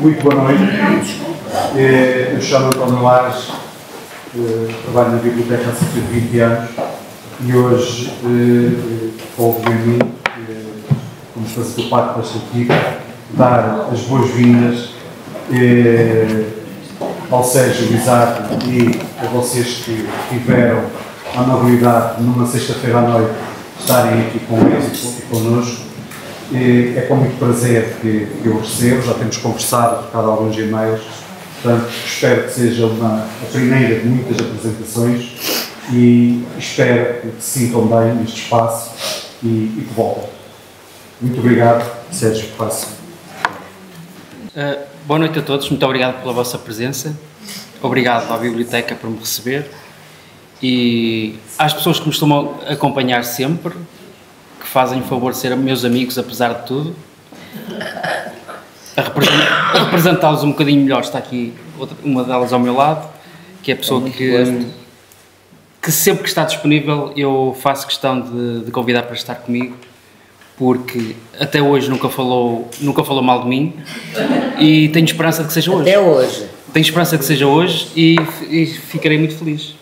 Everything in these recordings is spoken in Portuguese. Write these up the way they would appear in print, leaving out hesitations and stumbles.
Muito boa noite. Eu chamo António Lares, trabalho na biblioteca há cerca de 20 anos e hoje houve em mim, como fazer parte desta equipe, dar as boas-vindas ao Sérgio Bizarro e a vocês que tiveram a amabilidade numa sexta-feira à noite estarem aqui connosco. É com muito prazer que eu recebo, já temos conversado por causa de alguns e-mails, portanto espero que seja a primeira de muitas apresentações e espero que se sintam bem neste espaço e que voltem. Muito obrigado, Sérgio, passo. Boa noite a todos, muito obrigado pela vossa presença, obrigado à Biblioteca por me receber e às pessoas que me costumam acompanhar sempre, que fazem o favor de ser meus amigos apesar de tudo, a representá-los um bocadinho melhor. Está aqui uma delas ao meu lado, que é a pessoa que sempre que está disponível eu faço questão de convidar para estar comigo, porque até hoje nunca falou mal de mim e tenho esperança de que seja hoje. Até hoje. Tenho esperança que seja hoje e ficarei muito feliz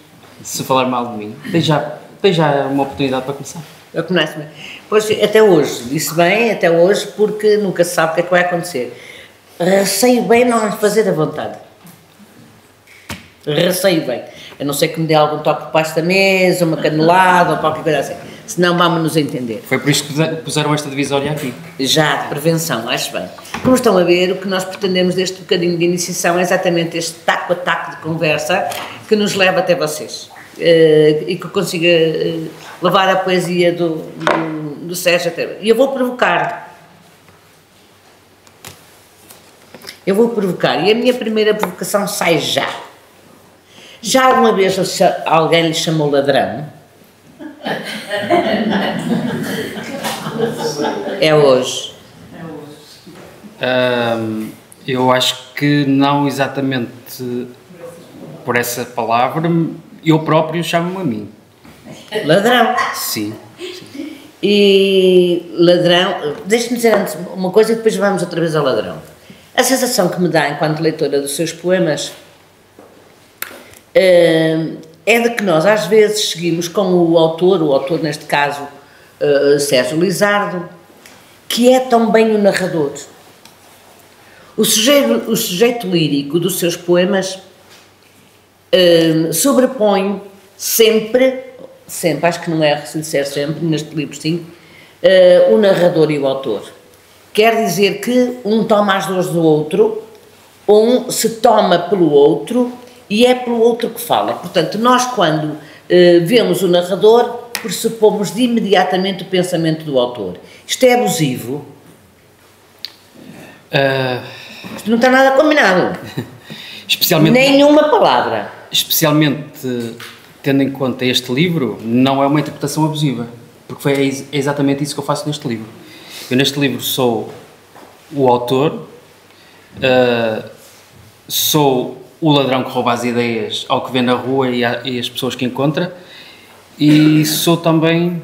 se falar mal de mim. Tem já uma oportunidade para começar. Eu começo bem. Pois, até hoje, disse bem, até hoje, porque nunca se sabe o que é que vai acontecer. Receio bem não lhe fazer a vontade. Receio bem. A não ser que me dê algum toque por baixo da mesa, uma canelada ou qualquer coisa assim. Senão vamos nos entender. Foi por isso que puseram esta divisória aqui. Já, de prevenção, acho bem. Como estão a ver, o que nós pretendemos deste bocadinho de iniciação é exatamente este taco a taco de conversa que nos leva até vocês. E que consiga levar a poesia do Sérgio até. E eu vou provocar. E a minha primeira provocação sai já. Já alguma vez alguém lhe chamou ladrão? É hoje. Eu acho que não exatamente por essa palavra. Eu próprio chamo-me a mim. Ladrão? Sim. E ladrão, deixe-me dizer antes uma coisa e depois vamos outra vez ao ladrão. A sensação que me dá enquanto leitora dos seus poemas é de que nós às vezes seguimos com o autor neste caso Sérgio Lizardo, que é também o narrador. O sujeito lírico dos seus poemas sobrepõe sempre, acho que não é dizer sempre, neste livro sim, o narrador e o autor. Quer dizer que um toma as dores do outro, um se toma pelo outro e é pelo outro que fala. Portanto, nós quando vemos o narrador, pressupomos de imediatamente o pensamento do autor. Isto é abusivo? Isto não está nada combinado. Especialmente... Nenhuma palavra. Especialmente tendo em conta este livro, não é uma interpretação abusiva, porque é exatamente isso que eu faço neste livro. Eu neste livro sou o autor, sou o ladrão que rouba as ideias ao que vê na rua e as pessoas que encontra, e sou também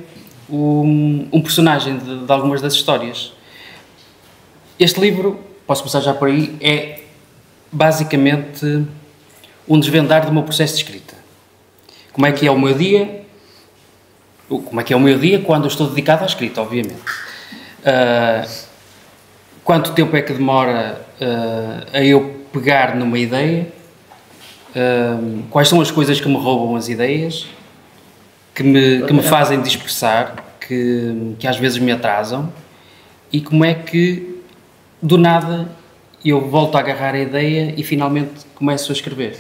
um personagem de algumas das histórias. Este livro, posso começar já por aí, é basicamente um desvendar do meu processo de escrita. Como é que é o meu dia? Como é que é o meu dia quando eu estou dedicado à escrita, obviamente. Quanto tempo é que demora a eu pegar numa ideia? Quais são as coisas que me roubam as ideias? Que me fazem dispersar? Que às vezes me atrasam? E como é que, do nada, eu volto a agarrar a ideia e finalmente começo a escrever?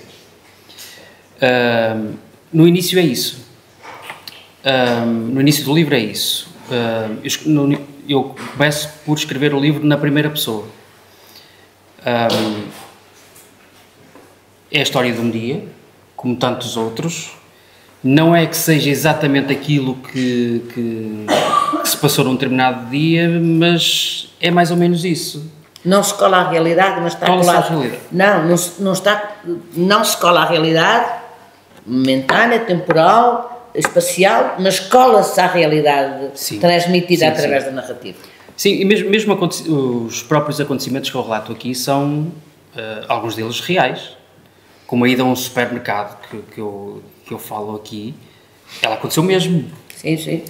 No início é isso. No início do livro é isso. Eu começo por escrever o livro na primeira pessoa. É a história de um dia, como tantos outros. Não é que seja exatamente aquilo que se passou num determinado dia, mas é mais ou menos isso. Não se cola à realidade, mas está colado. Não se cola à realidade momentânea, temporal, espacial, mas cola-se à realidade transmitida através da narrativa. Sim, e mesmo os próprios acontecimentos que eu relato aqui são, alguns deles reais, como a ida a um supermercado que eu falo aqui, ela aconteceu mesmo. Sim, sim.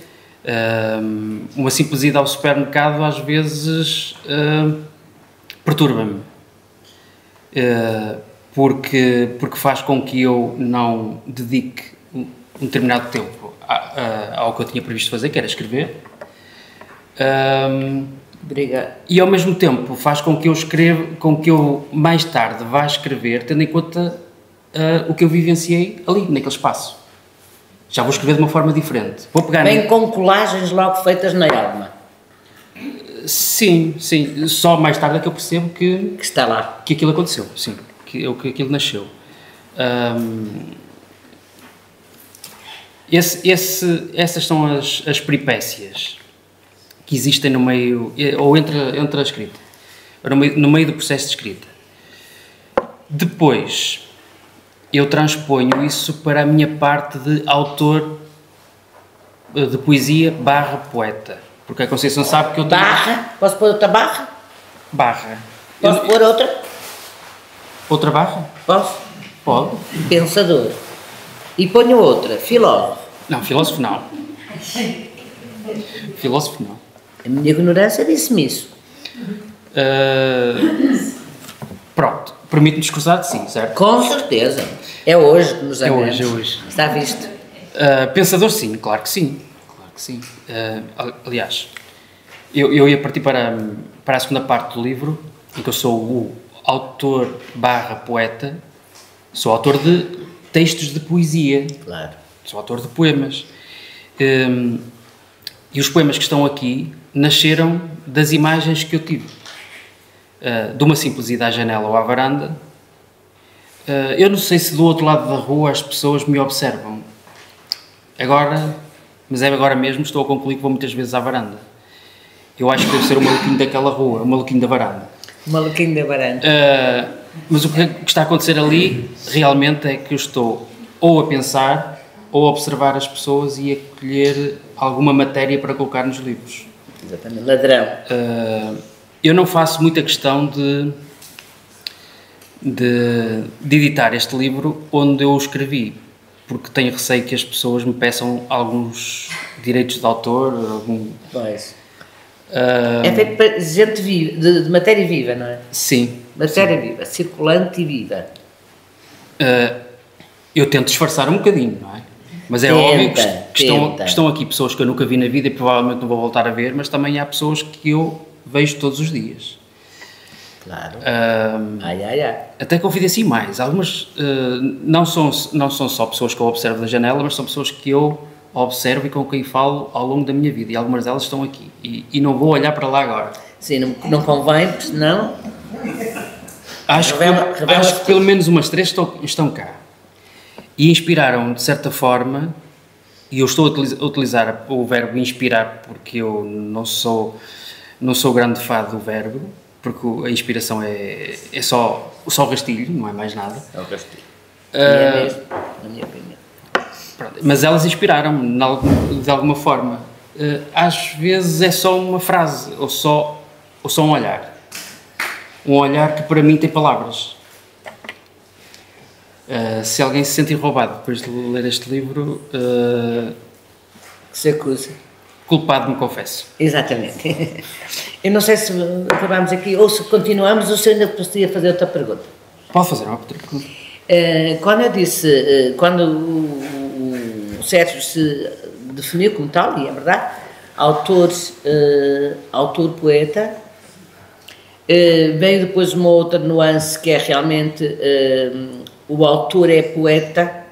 Uma simples ida ao supermercado às vezes perturba-me, porque faz com que eu não dedique um determinado tempo ao que eu tinha previsto fazer, que era escrever. Obrigado. E ao mesmo tempo faz com que eu mais tarde vá escrever, tendo em conta o que eu vivenciei ali, naquele espaço. Já vou escrever de uma forma diferente. Vou pegar Bem com colagens logo feitas na alma. Sim. Só mais tarde é que eu percebo que está lá. Que aquilo aconteceu, sim. Que aquilo nasceu. Essas são as peripécias que existem no meio, ou entre a escrita, no meio do processo de escrita. Depois, eu transponho isso para a minha parte de autor de poesia / poeta. Porque a Conceição sabe que eu tenho... Barra? Posso pôr outra barra? Barra. Posso pôr outra? Outra barra? Posso? Pode. Pensador. E ponho outra. Filósofo. Não, filósofo não. Filósofo não. A minha ignorância disse-me isso. Pronto. Permite-me discursar de sim, certo? Com certeza. É hoje que nos amamos. É hoje. Está visto? Pensador, sim, claro que sim. Claro que sim. Aliás, eu ia partir para a segunda parte do livro, em que eu sou o autor / poeta, sou autor de textos de poesia. Claro. Sou autor de poemas. E os poemas que estão aqui nasceram das imagens que eu tive. De uma simples ida à janela ou à varanda. Eu não sei se do outro lado da rua as pessoas me observam. Mas agora mesmo estou a concluir que vou muitas vezes à varanda. Eu acho que devo ser o maluquinho daquela rua, o maluquinho da varanda. O maluquinho da varanda. Mas o que está a acontecer ali realmente é que eu estou ou a pensar ou a observar as pessoas e a colher alguma matéria para colocar nos livros. Exatamente, ladrão. Eu não faço muita questão de editar este livro onde eu o escrevi, porque tenho receio que as pessoas me peçam alguns direitos de autor. Pois. É feito para gente viva, de matéria viva, não é? Sim. Matéria viva, circulante e viva. Eu tento disfarçar um bocadinho, não é? Mas é óbvio que estão aqui pessoas que eu nunca vi na vida e provavelmente não vou voltar a ver, mas também há pessoas que eu vejo todos os dias. Claro. Ai. Até confidencio mais. Algumas não são só pessoas que eu observo da janela, mas são pessoas que eu observo e com quem falo ao longo da minha vida. E algumas delas estão aqui. E não vou olhar para lá agora. Sim, não convém, porque senão... Acho que pelo menos umas 3 estão cá. E inspiraram, de certa forma, e eu estou a utilizar o verbo inspirar porque eu não sou grande fã do verbo, porque a inspiração é só o rastilho, não é mais nada. É o rastilho. É mesmo, na minha opinião. Pronto, mas elas inspiraram-me de alguma forma. Às vezes é só uma frase, ou só um olhar. Um olhar que para mim tem palavras. Se alguém se sentir roubado depois de ler este livro, que se acusa. Culpado, me confesso. Exatamente. Eu não sei se acabamos aqui, ou se continuamos, ou se ainda podia fazer outra pergunta. Pode fazer uma outra pergunta. Quando eu disse, quando o Sérgio se definiu como tal, e é verdade, autor-poeta, veio depois uma outra nuance que é realmente o autor é poeta,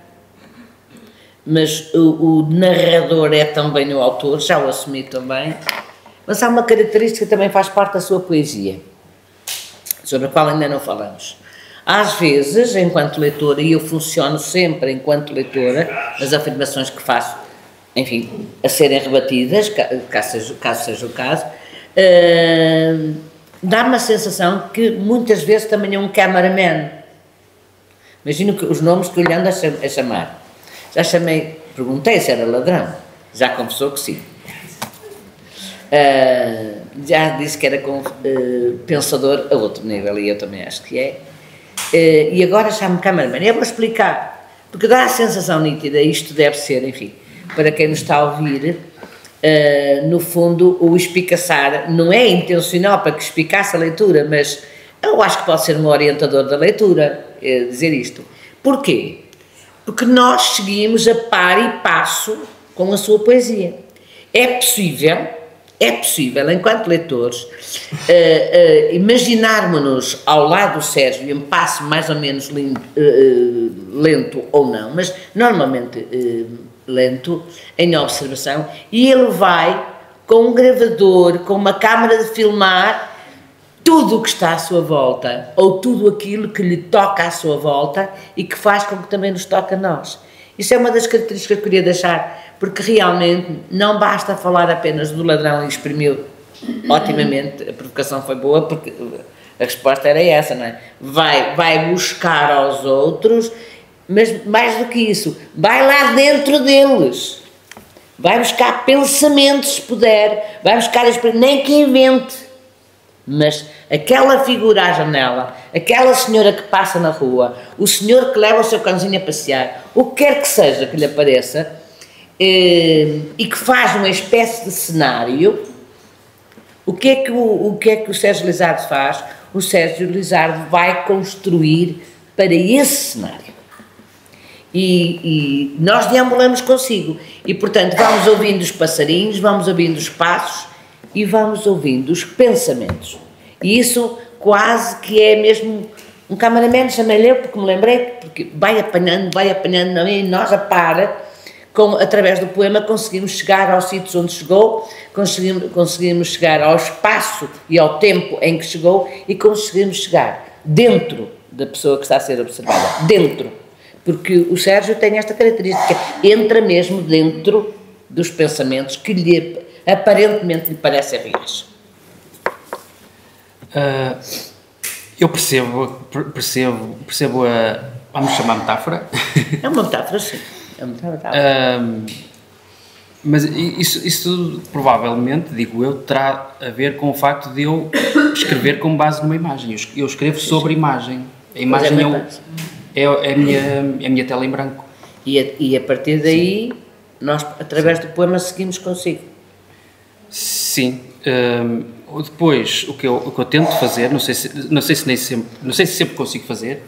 mas o narrador é também o autor, já o assumi também, mas há uma característica que também faz parte da sua poesia, sobre a qual ainda não falamos. Às vezes, enquanto leitora, e eu funciono sempre enquanto leitora, as afirmações que faço, enfim, a serem rebatidas, caso seja o caso, dá-me a sensação que muitas vezes também é um cameraman. Imagino que os nomes que eu lhe ando a chamar. Já chamei, perguntei se era ladrão, já confessou que sim. Já disse que era pensador a outro nível, e eu também acho que é. E agora chamo-me cameraman. Eu vou explicar, porque dá a sensação nítida, isto deve ser, enfim, para quem nos está a ouvir, no fundo, o espicaçar não é intencional para que espicasse a leitura, mas eu acho que pode ser um orientador da leitura, dizer isto. Porquê? Porque nós seguimos a par e passo com a sua poesia. É possível, enquanto leitores, imaginarmos-nos ao lado do Sérgio em passo mais ou menos lento ou não, mas normalmente lento, em observação, e ele vai com um gravador, com uma câmara de filmar tudo o que está à sua volta, ou tudo aquilo que lhe toca à sua volta e que faz com que também nos toque a nós. Isso é uma das características que eu queria deixar, porque realmente não basta falar apenas do ladrão e exprimiu otimamente, a provocação foi boa, porque a resposta era essa, não é? Vai buscar aos outros, mas mais do que isso, vai lá dentro deles, vai buscar pensamentos se puder, vai buscar, nem que invente, mas aquela figura à janela, aquela senhora que passa na rua, o senhor que leva o seu cãozinho a passear, o que quer que seja que lhe apareça, e que faz uma espécie de cenário, o que é que o Sérgio Lizardo faz? O Sérgio Lizardo vai construir para esse cenário. E nós deambulamos consigo. E, portanto, vamos ouvindo os passarinhos, vamos ouvindo os passos e vamos ouvindo os pensamentos. E isso quase que é mesmo um cameraman, chamei-lhe eu, porque me lembrei, porque vai apanhando, e nós a para, através do poema conseguimos chegar aos sítios onde chegou, conseguimos chegar ao espaço e ao tempo em que chegou e conseguimos chegar dentro da pessoa que está a ser observada, dentro, porque o Sérgio tem esta característica, entra mesmo dentro dos pensamentos que aparentemente lhe parecem reais. Eu percebo vamos chamar metáfora. É uma metáfora, sim. É uma metáfora. Mas isso provavelmente, digo eu, terá a ver com o facto de eu escrever com base numa imagem. Eu escrevo sobre imagem. A imagem é a minha tela em branco. E a partir daí, nós, através do poema, seguimos consigo. Sim. Depois, o que eu tento fazer, não sei se sempre consigo fazer,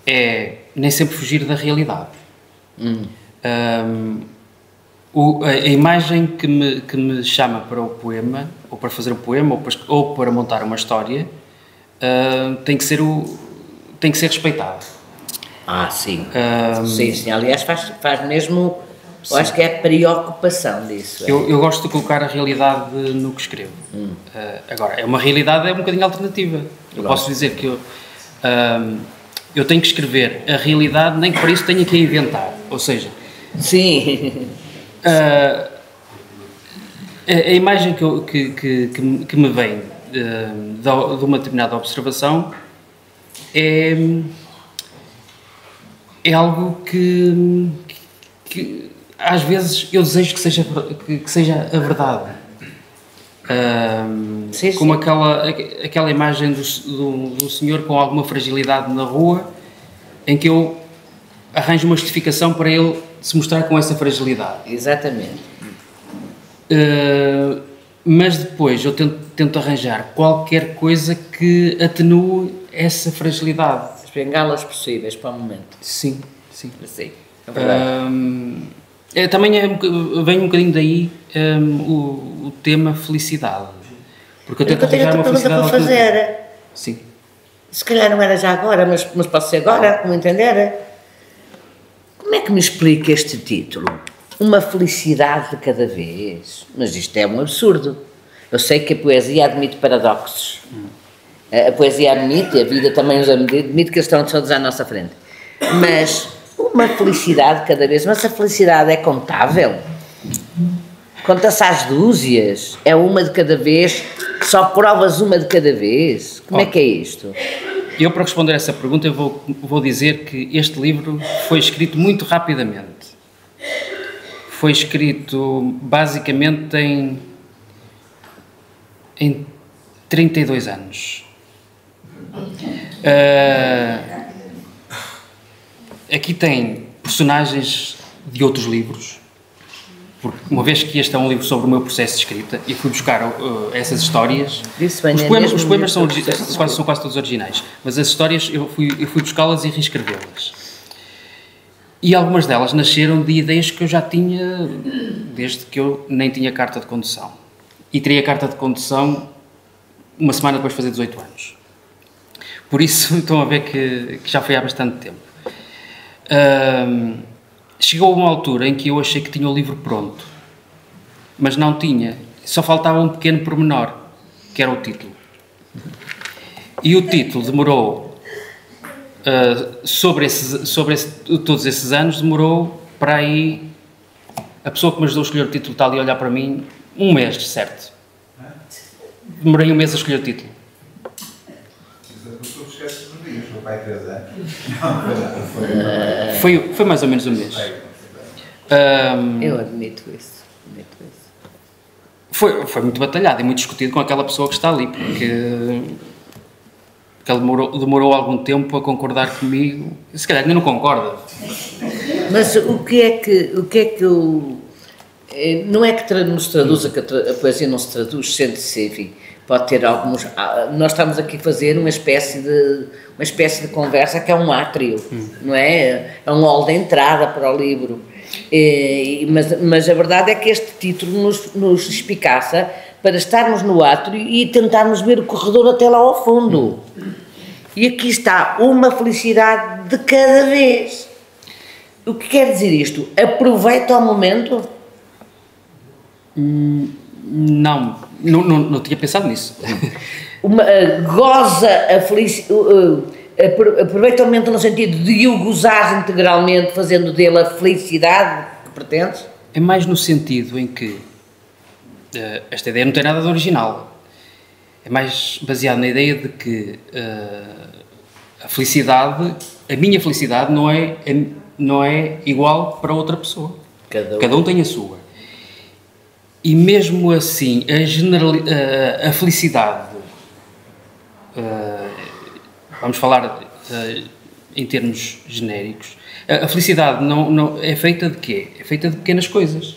é nem sempre fugir da realidade. A imagem que me chama para o poema, ou para fazer o poema, ou para montar uma história, tem que ser respeitada. Sim. Sim. Aliás, faz mesmo... Eu acho que é a preocupação disso. Eu gosto de colocar a realidade no que escrevo. Agora, uma realidade é um bocadinho alternativa. Eu posso dizer que eu tenho que escrever a realidade, nem que para isso tenha que a inventar. Ou seja... Sim. A imagem que me vem de uma determinada observação é algo que às vezes eu desejo que seja a verdade. Sim. Como aquela imagem do senhor com alguma fragilidade na rua, em que eu arranjo uma justificação para ele se mostrar com essa fragilidade. Exatamente. Mas depois eu tento arranjar qualquer coisa que atenue essa fragilidade. As bengalas possíveis para o momento. Sim. Sim, é verdade. Também vem um bocadinho daí o tema felicidade. Porque eu tento arranjar uma felicidade para fazer. Sim. Se calhar não era já agora, mas pode ser agora, como entender. Como é que me explica este título? Uma felicidade de cada vez. Mas isto é um absurdo. Eu sei que a poesia admite paradoxos. A poesia admite, a vida também os admite, que eles estão todos à nossa frente. Mas uma felicidade de cada vez. Mas a felicidade é contável? Conta-se às dúzias? É uma de cada vez? Só provas uma de cada vez? Como é que é isto? Eu, para responder a essa pergunta, eu vou dizer que este livro foi escrito muito rapidamente. Foi escrito basicamente em em 32 anos. Aqui tem personagens de outros livros, porque uma vez que este é um livro sobre o meu processo de escrita e fui buscar essas histórias, os poemas são quase todos originais, mas as histórias eu fui buscá-las e reescrevê-las. E algumas delas nasceram de ideias que eu já tinha desde que eu nem tinha carta de condução. E teria carta de condução uma semana depois de fazer 18 anos. Por isso, estão a ver que já foi há bastante tempo. Chegou uma altura em que eu achei que tinha o livro pronto, mas não tinha. Só faltava um pequeno pormenor, que era o título. E o título demorou, todos esses anos, demorou para aí... A pessoa que me ajudou a escolher o título está ali a olhar para mim, um mês, certo? Demorei um mês a escolher o título. Foi mais ou menos um mês. Eu admito isso. Foi muito batalhado e muito discutido com aquela pessoa que está ali, porque ele demorou algum tempo a concordar comigo. Se calhar ainda não concorda. Mas o que é que eu... Não é que nos traduza, que a poesia não se traduz, sente-se, enfim, pode ter alguns... Nós estamos aqui a fazer uma espécie de conversa que é um átrio, não é? É um hall de entrada para o livro. Mas a verdade é que este título nos espicaça para estarmos no átrio e tentarmos ver o corredor até lá ao fundo. E aqui está uma felicidade de cada vez. O que quer dizer isto? Aproveita o momento? Não tinha pensado nisso. Goza a felicidade, aproveita o momento no sentido de o gozar integralmente, fazendo dele a felicidade que pretendes? É mais no sentido em que esta ideia não tem nada de original. É mais baseado na ideia de que a minha felicidade não é igual para outra pessoa. Cada um tem a sua. E mesmo assim, a felicidade, vamos falar em termos genéricos, a felicidade não é feita de quê? É feita de pequenas coisas.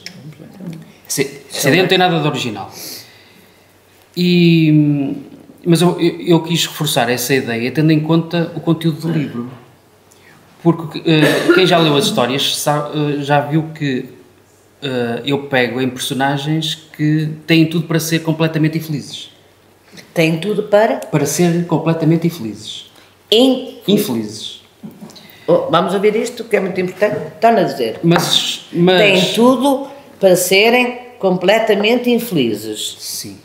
Essa ideia não tem nada de original. Mas eu quis reforçar essa ideia tendo em conta o conteúdo do livro. Porque quem já leu as histórias já viu que eu pego em personagens que têm tudo para ser completamente infelizes. Têm tudo para? Para ser completamente infelizes. Infelizes. Vamos a ver isto, que é muito importante. Estão a dizer. Mas... Têm tudo para serem completamente infelizes. Sim.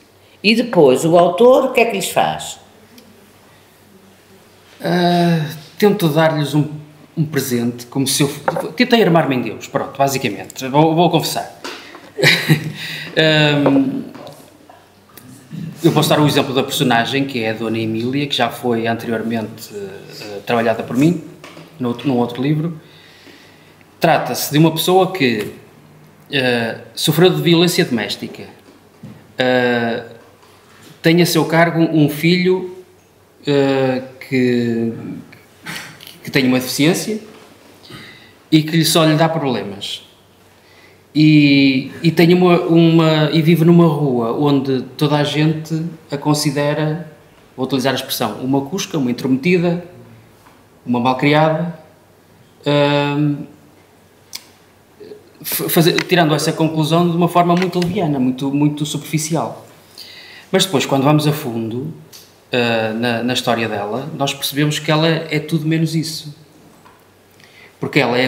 E depois, o autor, o que é que lhes faz? Tento dar-lhes um presente, como se eu... Tentei armar-me em Deus, pronto, basicamente. Vou confessar. Eu posso dar o exemplo da personagem, que é a Dona Emília, que já foi anteriormente trabalhada por mim, num outro livro. Trata-se de uma pessoa que sofreu de violência doméstica, tem a seu cargo um filho que tem uma deficiência e que só lhe dá problemas. E tem e vive numa rua onde toda a gente a considera, vou utilizar a expressão, uma cusca, uma intrometida, uma malcriada, tirando essa conclusão de uma forma muito leviana, muito superficial. Mas depois, quando vamos a fundo na história dela, nós percebemos que ela é tudo menos isso. Porque ela é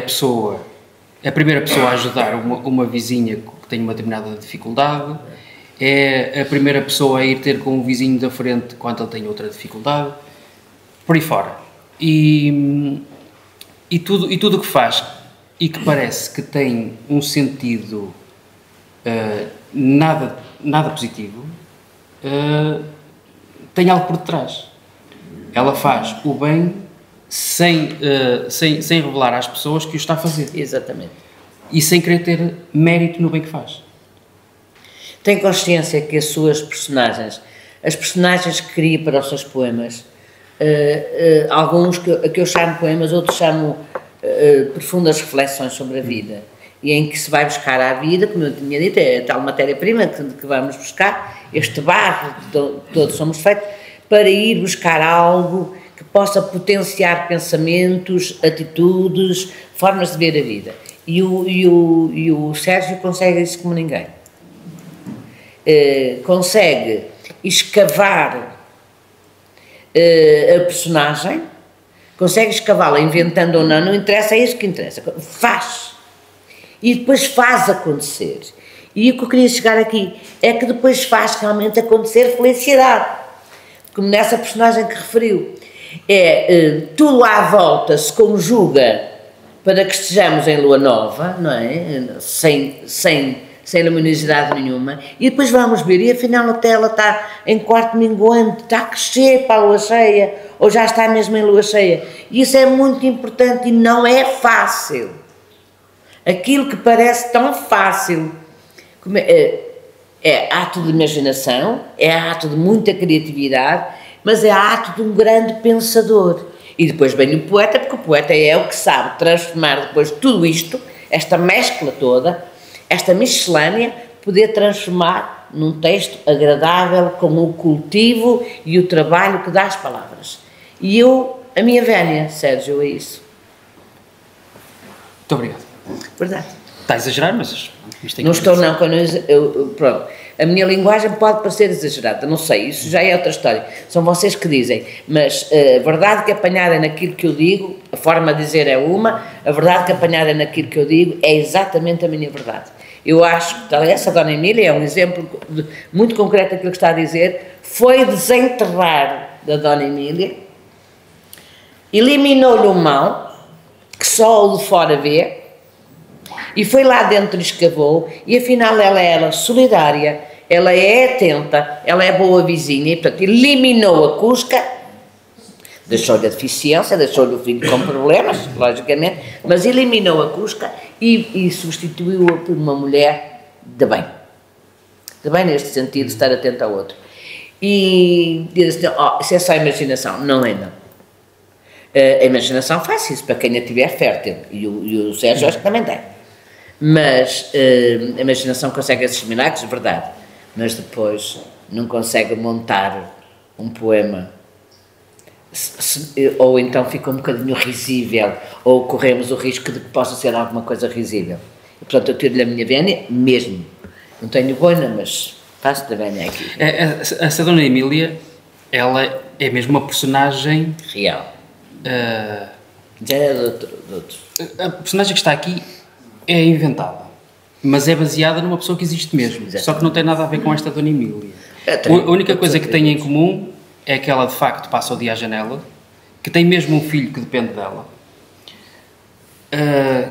a primeira pessoa a ajudar uma vizinha que tem uma determinada dificuldade, é a primeira pessoa a ir ter com o vizinho da frente quando ele tem outra dificuldade, por aí fora. E tudo o que faz e que parece que tem um sentido nada positivo, tem algo por detrás. Ela faz o bem sem revelar às pessoas que o está a fazer. Exatamente. E sem querer ter mérito no bem que faz. Tem consciência que as suas personagens as personagens que cria para os seus poemas, alguns que eu chamo poemas, outros chamo profundas reflexões sobre a vida, e em que se vai buscar à vida, como eu tinha dito, é a tal matéria-prima que vamos buscar, este barro de todos somos feitos, para ir buscar algo que possa potenciar pensamentos, atitudes, formas de ver a vida. E o Sérgio consegue isso como ninguém. Consegue escavar a personagem, consegue escavá-la inventando ou não, não interessa, é isso que interessa, faz. E depois faz acontecer. E o que eu queria chegar aqui é que depois faz realmente acontecer felicidade. Como nessa personagem que referiu. Tudo à volta se conjuga para que estejamos em lua nova, não é? Sem luminosidade nenhuma, e depois vamos ver, e afinal até ela está em quarto minguante, está a crescer para a lua cheia, ou já está mesmo em lua cheia. E isso é muito importante e não é fácil. Aquilo que parece tão fácil é ato de imaginação, é ato de muita criatividade, mas é ato de um grande pensador. E depois vem o poeta, porque o poeta é o que sabe transformar depois tudo isto, esta mescla toda, esta miscelânea, poder transformar num texto agradável, com o cultivo e o trabalho que dá às palavras. E a minha vénia, Sérgio, é isso. Muito obrigado. Verdade. Está a exagerar, mas isto tem não estou, não, quando pronto. A minha linguagem pode parecer exagerada, não sei, isso já é outra história, são vocês que dizem, mas a verdade que apanharem naquilo que eu digo, a forma de dizer é uma, a verdade que apanharem naquilo que eu digo é exatamente a minha verdade. Eu acho que essa Dona Emília é um exemplo muito concreto daquilo que está a dizer, foi desenterrar da Dona Emília, eliminou-lhe o mal, que só o de fora vê, e foi lá dentro e escavou, e afinal ela era solidária, ela é atenta, ela é boa vizinha, e portanto eliminou a cusca, deixou-lhe a deficiência, deixou-lhe o filho com problemas, logicamente, mas eliminou a cusca e substituiu-a por uma mulher de bem neste sentido, de estar atenta ao outro. E diz assim, isso é só imaginação, não é não. A imaginação faz isso, para quem a tiver fértil, e o Sérgio acho que também tem. Mas a imaginação consegue esses milagres, verdade, mas depois não consegue montar um poema, ou então fica um bocadinho risível, ou corremos o risco de que possa ser alguma coisa risível. E, portanto, eu tiro-lhe a minha vénia mesmo. Não tenho boina, mas faço da vénia aqui. Essa Dona Emília, ela é mesmo uma personagem... real. Já é de outro. A personagem que está aqui é inventada, mas é baseada numa pessoa que existe mesmo. Exatamente. Só que não tem nada a ver com esta Dona Emília. A única coisa que tem em comum é que ela de facto passa o dia à janela, que tem mesmo um filho que depende dela,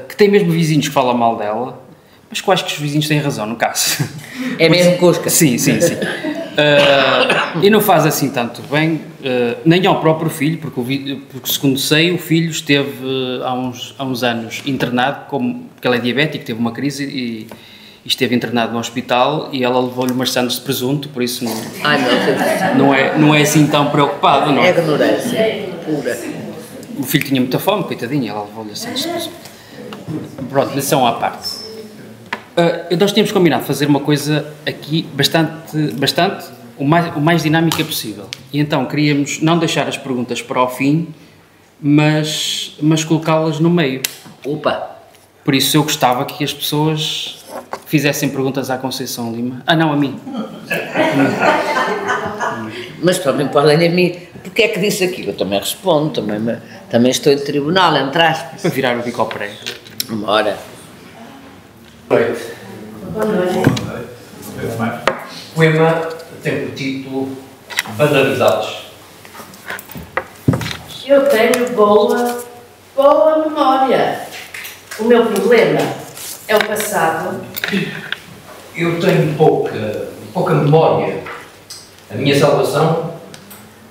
que tem mesmo vizinhos que falam mal dela, mas que eu acho que os vizinhos têm razão no caso. É mesmo cusca. Sim. E não faz assim tanto bem, nem ao próprio filho, porque segundo sei, o filho esteve há uns anos internado, porque ele é diabético, teve uma crise e esteve internado no hospital e ela levou-lhe umas sandes de presunto, por isso não é assim tão preocupado, não é? É ignorância pura. O filho tinha muita fome, coitadinha, ela levou-lhe as sandes de presunto. Pronto, lição à parte. Nós tínhamos combinado fazer uma coisa aqui o mais dinâmica possível. E então queríamos não deixar as perguntas para o fim, mas colocá-las no meio. Opa! Por isso eu gostava que as pessoas fizessem perguntas à Conceição Lima. Não, a mim. Mas também podem a mim. Porque é que disse aquilo? Eu também respondo, também estou em tribunal, entre aspas. Para virar o bico ao prego. Ora. Boa noite. O poema tem por título Banalidades. Eu tenho boa memória. O meu problema é o passado. Eu tenho pouca memória. A minha salvação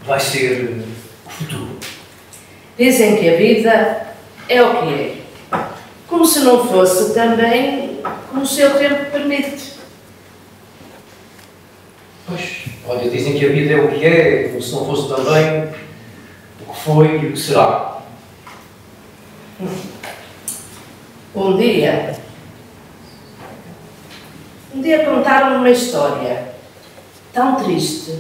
vai ser o futuro. Dizem que a vida é o que é. Como se não fosse também como o seu tempo permite. Pois, olha, dizem que a vida é o que é, como se não fosse também o que foi e o que será. Um dia contaram uma história tão triste,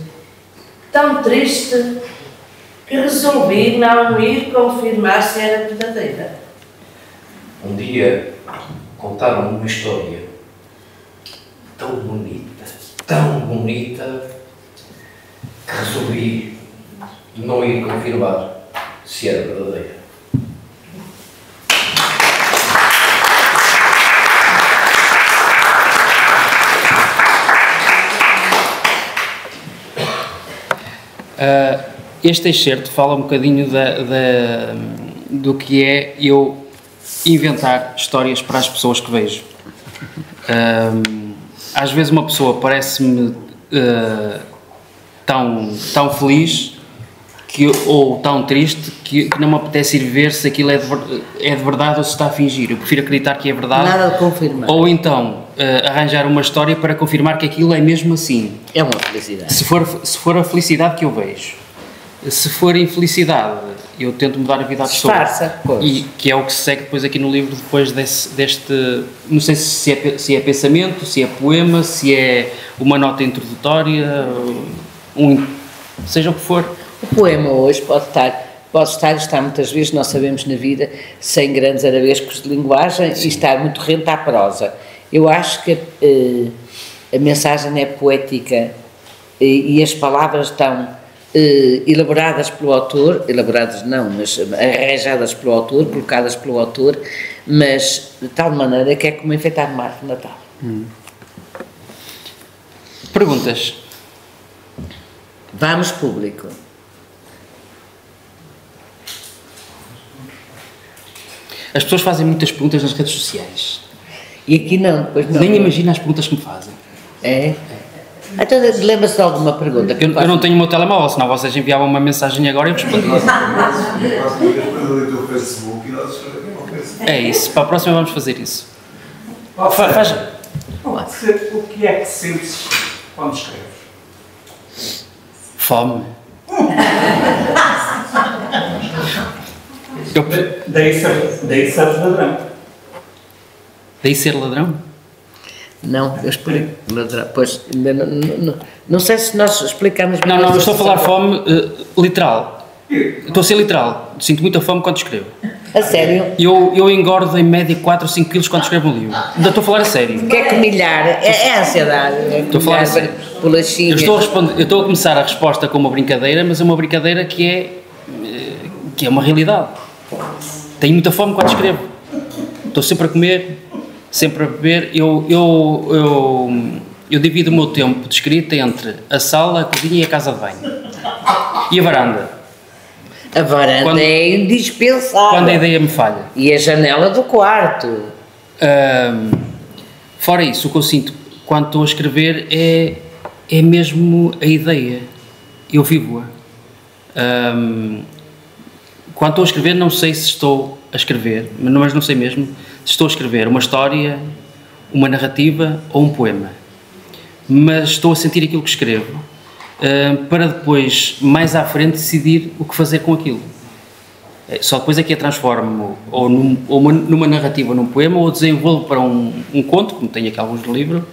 que resolvi não ir confirmar se era verdadeira. Um dia contaram uma história tão bonita, que resolvi não ir confirmar se era verdadeira. Este excerto fala um bocadinho do que é eu inventar histórias para as pessoas que vejo. Às vezes uma pessoa parece-me tão feliz ou tão triste que não me apetece ir ver se aquilo é de verdade ou se está a fingir. Eu prefiro acreditar que é verdade. Nada de confirmar. Ou então arranjar uma história para confirmar que aquilo é mesmo assim. É uma felicidade. Se for a felicidade que eu vejo. Se for infelicidade, eu tento mudar a vida à pessoa. Disfarça, pois. E que é o que se segue depois aqui no livro, depois deste... Não sei se é pensamento, se é poema, se é uma nota introdutória, seja o que for. O poema hoje pode estar e está muitas vezes, nós sabemos na vida, sem grandes arabescos de linguagem. Sim. E está muito rente à prosa. Eu acho que a mensagem é poética e as palavras estão elaboradas pelo autor, elaboradas não, mas arranjadas pelo autor, colocadas pelo autor, mas de tal maneira que é como enfeitar uma árvore de Natal. Perguntas? Vamos, público. As pessoas fazem muitas perguntas nas redes sociais. E aqui não, depois não. Nem imagina as perguntas que me fazem. É? Então, lembra-se de alguma pergunta? Eu não tenho o meu telemóvel, senão vocês enviavam uma mensagem agora e eu respondia. É isso, para a próxima vamos fazer isso. Faz. O que é que sentes quando escreves? Fome. Daí seres ladrão. Daí ser ladrão? Não, eu explico. Pois, não sei se nós explicamos... Não, eu estou a falar fome literal. Estou a ser literal. Sinto muita fome quando escrevo. A sério? Eu engordo em média 4 ou 5 quilos quando escrevo um livro. Ainda estou a falar a sério. Quer que milhar? É ansiedade. Estou a falar a sério. Bolachinhas. Eu estou a começar a resposta com uma brincadeira, mas é uma brincadeira que é uma realidade. Tenho muita fome quando escrevo. Estou sempre a comer, sempre a beber. Eu divido o meu tempo de escrita entre a sala, a cozinha e a casa de banho. E a varanda. A varanda é indispensável. Quando a ideia me falha. E a janela do quarto. Fora isso, o que eu sinto quando estou a escrever é mesmo a ideia. Eu vivo-a. Quando estou a escrever, não sei se estou a escrever, mas não sei mesmo se estou a escrever uma história, uma narrativa ou um poema. Mas estou a sentir aquilo que escrevo, para depois, mais à frente, decidir o que fazer com aquilo. Só depois é que a transformo ou numa narrativa ou num poema, ou desenvolvo para um conto, como tenho aqui alguns no livro,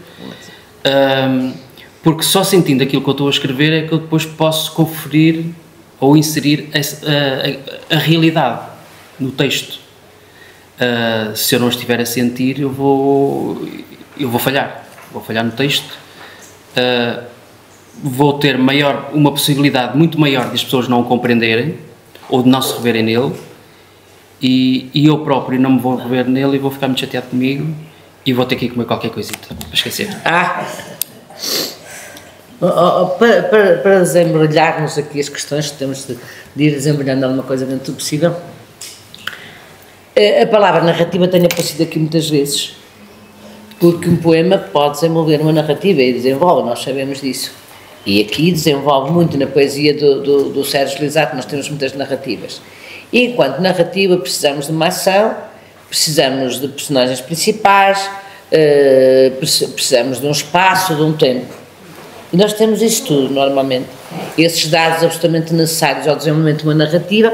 porque só sentindo aquilo que eu estou a escrever é que eu depois posso conferir ou inserir a realidade no texto. Se eu não estiver a sentir, eu vou falhar. Vou falhar no texto. Vou ter uma possibilidade muito maior de as pessoas não o compreenderem ou de não se reverem nele, e eu próprio não me vou rever nele e vou ficar muito chateado comigo e vou ter que ir comer qualquer coisita para esquecer. Para desembrulharmos aqui as questões, temos de ir desembrulhando alguma coisa dentro do possível. A palavra narrativa tem aparecido aqui muitas vezes, porque um poema pode desenvolver uma narrativa e desenvolve, nós sabemos disso. E aqui desenvolve muito na poesia do Sérgio Lisato, nós temos muitas narrativas. E enquanto narrativa precisamos de uma ação, precisamos de personagens principais, precisamos de um espaço, de um tempo. E nós temos isso tudo, normalmente. Esses dados absolutamente necessários ao desenvolvimento de uma narrativa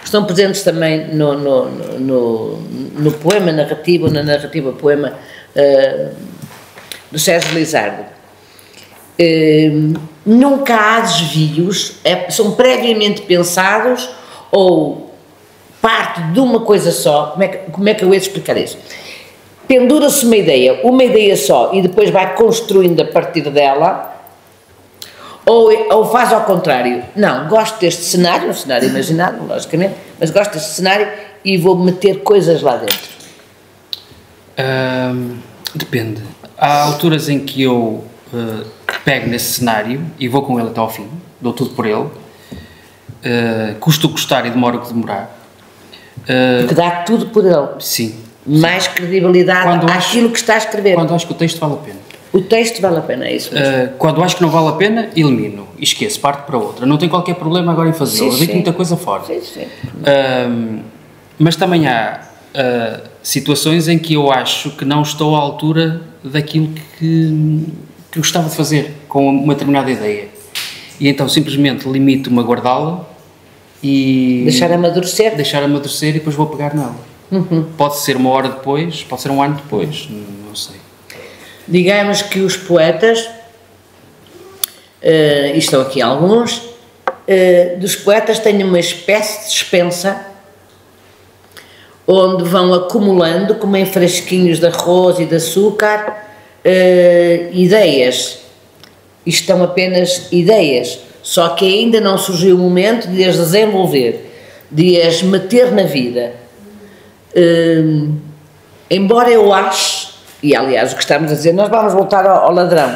estão presentes também no poema narrativo, na narrativa poema do Sérgio Lizardo. Nunca há desvios, são previamente pensados ou parte de uma coisa só. Como é que eu ia explicar isso? Pendura-se uma ideia só, e depois vai construindo a partir dela, ou faz ao contrário. Não, gosto deste cenário, um cenário imaginado, logicamente, mas gosto deste cenário e vou meter coisas lá dentro. Depende. Há alturas em que eu pego nesse cenário e vou com ele até ao fim, dou tudo por ele, custa gostar e demora o que demorar. Porque dá tudo por ele. Sim. Mais credibilidade àquilo que está a escrever. Quando acho que o texto vale a pena. O texto vale a pena, é isso mesmo. Quando acho que não vale a pena, elimino, esqueço, parto para outra. Não tenho qualquer problema agora em fazê-lo, eu digo muita coisa fora. Sim. Mas também há situações em que eu acho que não estou à altura daquilo que gostava de fazer com uma determinada ideia. E então simplesmente limito-me a guardá-la e... Deixar amadurecer e depois vou pegar nela. Pode ser uma hora depois, pode ser um ano depois, não sei. Digamos que os poetas, e estão aqui alguns, dos poetas têm uma espécie de despensa onde vão acumulando, como em frasquinhos de arroz e de açúcar, ideias. Isto são apenas ideias, só que ainda não surgiu o momento de as desenvolver, de as meter na vida. Embora eu ache, e aliás o que estamos a dizer, nós vamos voltar ao ladrão,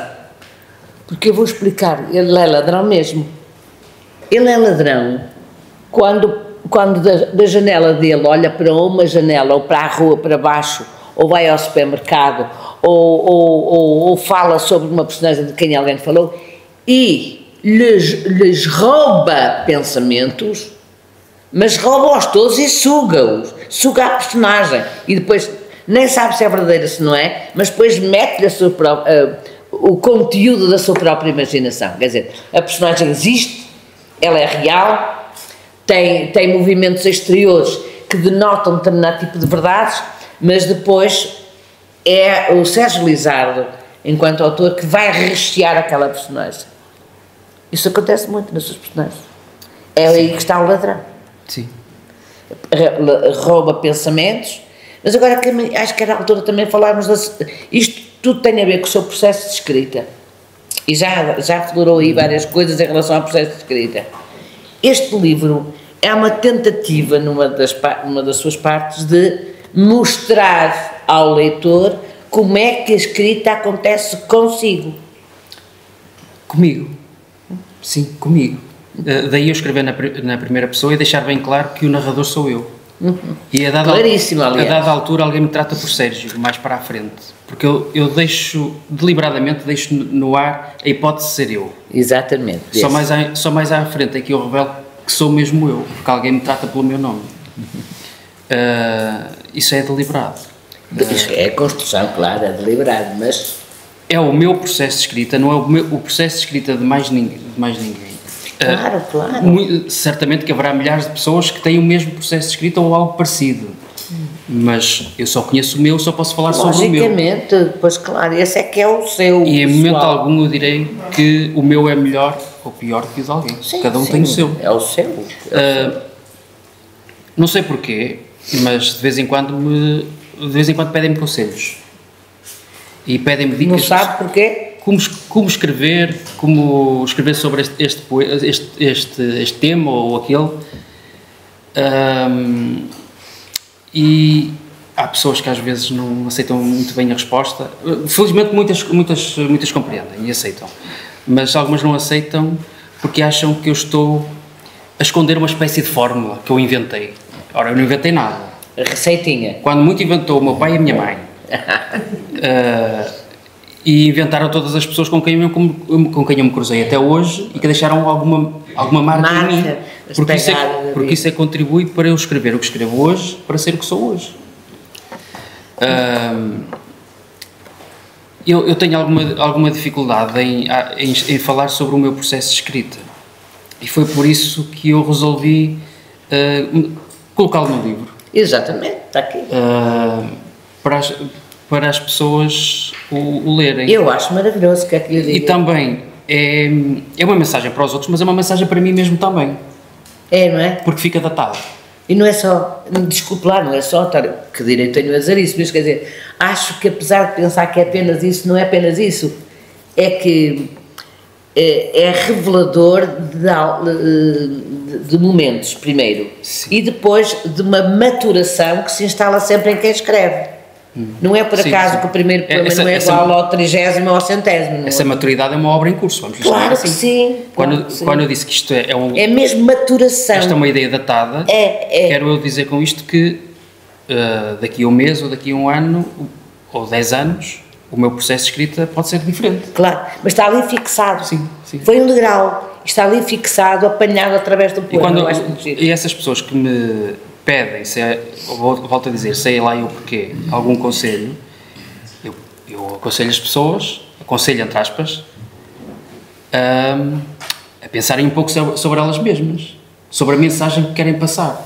porque eu vou explicar, ele é ladrão mesmo. Ele é ladrão quando da janela dele olha para uma janela, ou para a rua, para baixo, ou vai ao supermercado, ou fala sobre uma personagem de quem alguém falou, e lhes rouba pensamentos, mas rouba-os todos e suga-os, suga a personagem, e depois nem sabe se é verdadeira, se não é, mas depois mete-lhe o conteúdo da sua própria imaginação. Quer dizer, a personagem existe, ela é real, tem movimentos exteriores que denotam determinado tipo de verdades, mas depois é o Sérgio Lizardo, enquanto autor, que vai rechear aquela personagem. Isso acontece muito nas suas personagens. É aí que está o ladrão. Sim. Rouba pensamentos, mas agora acho que era a altura também falarmos isto tudo tem a ver com o seu processo de escrita, e já aflorou aí várias coisas em relação ao processo de escrita. Este livro é uma tentativa, numa das suas partes, de mostrar ao leitor como é que a escrita acontece consigo. Comigo. Sim, comigo. Daí eu escrever na primeira pessoa e deixar bem claro que o narrador sou eu. E Claríssimo, aliás. A dada altura alguém me trata por Sérgio, mais para a frente. Porque eu deliberadamente deixo no ar a hipótese de ser eu. Exatamente. Só mais à frente é que eu revelo que sou mesmo eu, porque alguém me trata pelo meu nome. Isso é deliberado. Isso é construção, claro, é deliberado, mas... É o meu processo de escrita, não é o processo de escrita de mais ninguém. Claro. Certamente que haverá milhares de pessoas que têm o mesmo processo de escrita ou algo parecido, mas eu só conheço o meu, só posso falar sobre o meu. Logicamente, pois claro, esse é que é o seu. E em momento algum eu direi que o meu é melhor ou pior que o de alguém. Sim, cada um tem o seu. É o seu. Não sei porquê, mas de vez em quando pedem-me conselhos e pedem-me dicas. Não sabe porquê? Como escrever sobre este tema ou aquele, e há pessoas que às vezes não aceitam muito bem a resposta. Felizmente muitas compreendem e aceitam, mas algumas não aceitam porque acham que eu estou a esconder uma espécie de fórmula que eu inventei. Ora, eu não inventei nada. A receitinha. Quando muito inventou o meu pai e a minha mãe. E inventaram todas as pessoas com quem eu me cruzei até hoje e que deixaram alguma marca em mim. Porque isso contribui para eu escrever o que escrevo hoje, para ser o que sou hoje. eu tenho alguma dificuldade em falar sobre o meu processo de escrita. E foi por isso que eu resolvi colocá-lo no livro. Exatamente, está aqui. Para as pessoas o lerem. Eu acho maravilhoso, o que é que lhe digo? E também é uma mensagem para os outros, mas é uma mensagem para mim mesmo também. É, não é? Porque fica datado. E não é só, desculpe lá, não é só, que direito tenho a dizer isso, mas quer dizer, acho que apesar de pensar que é apenas isso, não é apenas isso, é que é revelador de momentos, primeiro, Sim. e depois de uma maturação que se instala sempre em quem escreve. Não é por acaso sim. Que o primeiro poema não é igual ao 30º ou ao 100º. Essa maturidade é uma obra em curso, vamos dizer Claro assim. que sim. Quando eu disse que isto é mesmo maturação. Esta é uma ideia datada, quero eu dizer com isto que daqui a um mês ou daqui a um ano ou 10 anos o meu processo de escrita pode ser diferente. Claro, mas está ali fixado. Sim. Foi um degrau, está ali fixado, apanhado através do poema. E essas pessoas que me pedem, volto a dizer, sei lá eu porquê, algum conselho, eu aconselho as pessoas, aconselho entre aspas, a pensarem um pouco sobre elas mesmas, sobre a mensagem que querem passar.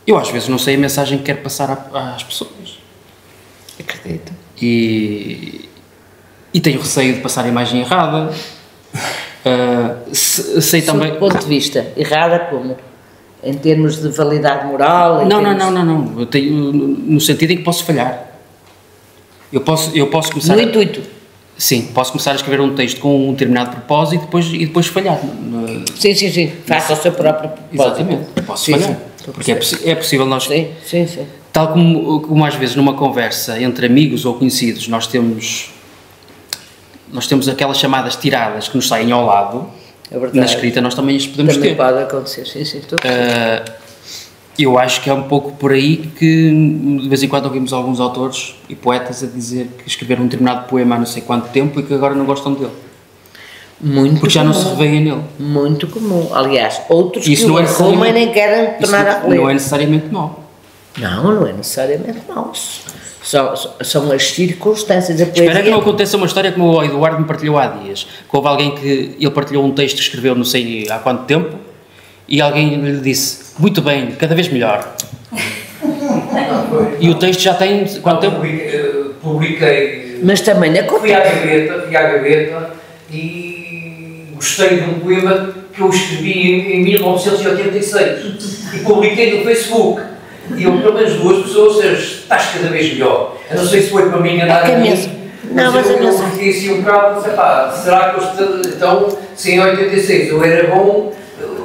Eu às vezes não sei a mensagem que quero passar às pessoas. Acredito. E tenho receio de passar a imagem errada. Sei também... Do ponto de vista, errada como? Em termos de validade moral? Não. Eu tenho, no sentido em que posso falhar. Eu posso começar... No intuito? Sim, posso começar a escrever um texto com um determinado propósito e depois falhar. Sim. Faça o seu próprio propósito. Exatamente. Posso falhar. Sim. Porque é possível nós... Sim. Tal como às vezes numa conversa entre amigos ou conhecidos nós temos aquelas chamadas tiradas que nos saem ao lado, na escrita nós também as podemos ter. Também pode acontecer, sim. Eu acho que é um pouco por aí que de vez em quando ouvimos alguns autores e poetas a dizer que escreveram um determinado poema há não sei quanto tempo e que agora não gostam dele. Porque já não se revêem nele. Muito comum. Aliás, outros isso que o arrumam e nem querem tornar a ler. Não é necessariamente mau. Não é necessariamente mau. São as circunstâncias da poesia. Espero que não aconteça uma história como o Eduardo me partilhou há dias. Que houve alguém que ele partilhou um texto que escreveu não sei há quanto tempo e alguém lhe disse, muito bem, cada vez melhor. E o texto já tem quanto tempo? Publiquei. Mas também fui à gaveta e gostei de um poema que eu escrevi em 1986 e publiquei no Facebook. E eu, pelo menos duas pessoas, estás cada vez melhor. Eu não sei se foi para mim andar a mim, mas eu fiquei assim um bocado, será que eu, então, se em 86 eu era bom,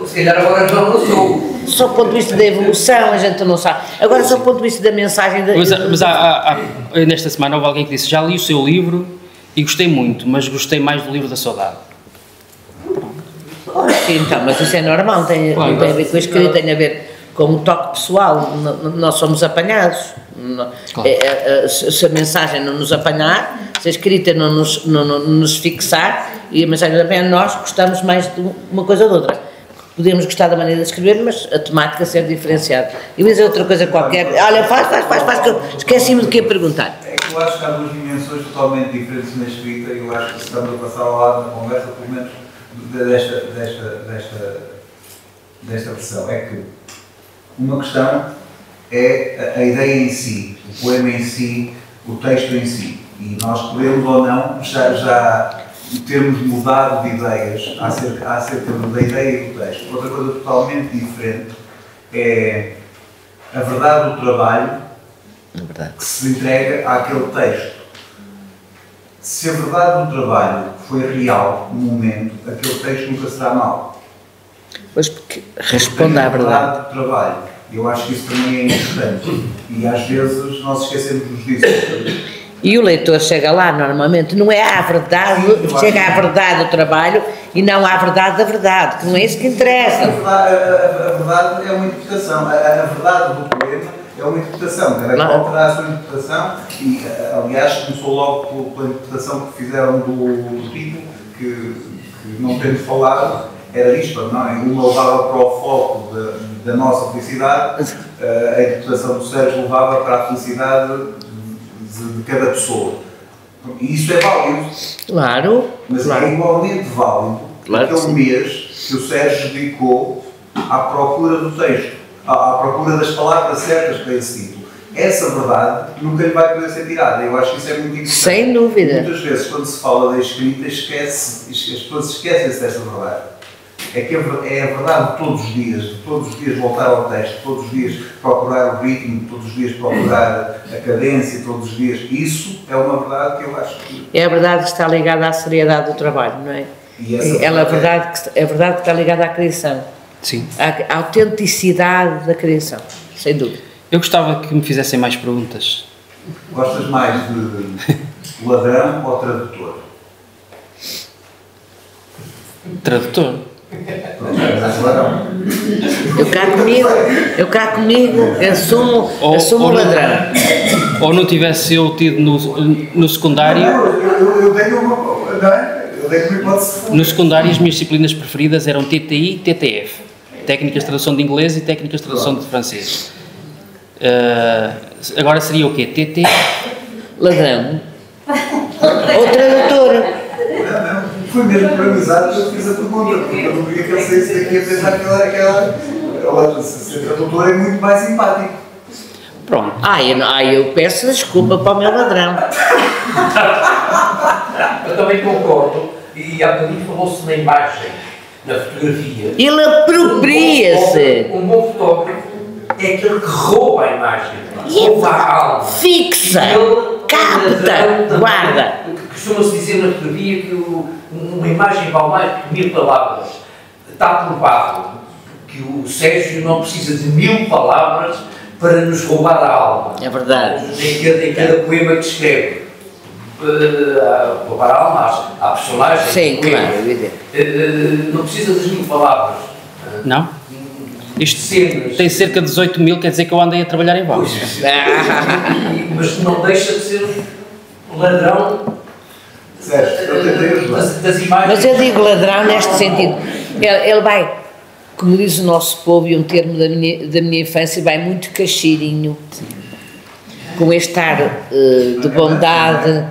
se calhar agora não sou. Só do ponto de vista da evolução, a gente não sabe. Agora, só do ponto de vista da mensagem... Mas nesta semana houve alguém que disse, já li o seu livro e gostei muito, mas gostei mais do livro da saudade. Sim, então, mas isso é normal, não tem a ver com a escrita, tem a ver com o toque pessoal, nós somos apanhados. Claro. Se a mensagem não nos apanhar, se a escrita não nos fixar, e a mensagem também nós gostamos mais de uma coisa ou de outra. Podemos gostar da maneira de escrever, mas a temática ser diferenciada. E vou dizer outra coisa qualquer. Olha, faz, que eu esqueci-me do que ia perguntar. É que eu acho que há duas dimensões totalmente diferentes na escrita e eu acho que estamos a passar ao lado na conversa, pelo menos desta versão. É que uma questão é a ideia em si, o poema em si, o texto em si. E nós podemos ou não já termos mudado de ideias acerca da ideia e do texto. Outra coisa totalmente diferente é a verdade do trabalho que se entrega àquele texto. Se a verdade do trabalho foi real no momento, aquele texto nunca será mau. Pois porque responde à verdade do trabalho. Eu acho que isso também é importante. E às vezes nós esquecemos disso. E o leitor chega lá, normalmente, não é à verdade, chega à verdade do trabalho e não à verdade da verdade, que não é isso que interessa. A verdade é uma interpretação, a verdade do poema é uma interpretação, cada qual terá a sua interpretação e, aliás, começou logo pela interpretação que fizeram do título, que não tendo falado, era isto, não é? Uma levava para o foco da nossa felicidade, a interpretação do Sérgio levava para a felicidade de cada pessoa. E isso é válido. Claro. Mas claro. é igualmente válido aquele mês que o Sérgio dedicou à procura do texto, à procura das palavras certas para esse título. Essa verdade nunca lhe vai poder ser tirada. Eu acho que isso é muito importante. Sem dúvida. Muitas vezes, quando se fala da escrita, as pessoas esquecem-se dessa verdade. É que é a verdade de todos os dias voltar ao texto, todos os dias procurar o ritmo, todos os dias procurar a cadência, todos os dias. Isso é uma verdade que eu acho que... É a verdade que está ligada à seriedade do trabalho, não é? Ela é a verdade que está ligada à criação. Sim. À autenticidade da criação, sem dúvida. Eu gostava que me fizessem mais perguntas. Gostas mais de ladrão ou tradutor? Tradutor. És ladrão. Eu cá comigo assumo o ladrão. Ou não tivesse eu tido no secundário. Eu tenho uma hipótese. No secundário, as minhas disciplinas preferidas eram TTI e TTF. Técnicas de tradução de inglês e técnicas de tradução de francês. Agora seria o quê? TT? Ladrão. Ou tradutor. Não, foi mesmo por amizade que eu fiz a pergunta, porque eu não queria que ele saísse daqui a pensar que ela ser tradutor é muito mais simpático. Pronto. Eu peço desculpa para o meu ladrão. Eu também concordo, e há bocadinho falou-se na imagem, na fotografia. Ele apropria-se. Um bom fotógrafo é aquele que rouba a imagem, rouba a alma. Fixa, Ele, capta, guarda. Costuma-se dizer na fotografia que uma imagem vale mais que 1000 palavras. Está provado que o Sérgio não precisa de 1000 palavras para nos roubar a alma. É verdade. Em cada poema que escreve. Roubar a alma à personagem. Sim, claro, evidente. Não precisa das 1000 palavras. Não? Isto Cenas. tem cerca de 18.000, quer dizer que eu andei a trabalhar em bancos. Mas não deixa de ser ladrão das imagens. Mas eu digo ladrão neste sentido. Ele vai, como diz o nosso povo, e um termo da minha infância, vai muito caxirinho. Com este ar de bondade.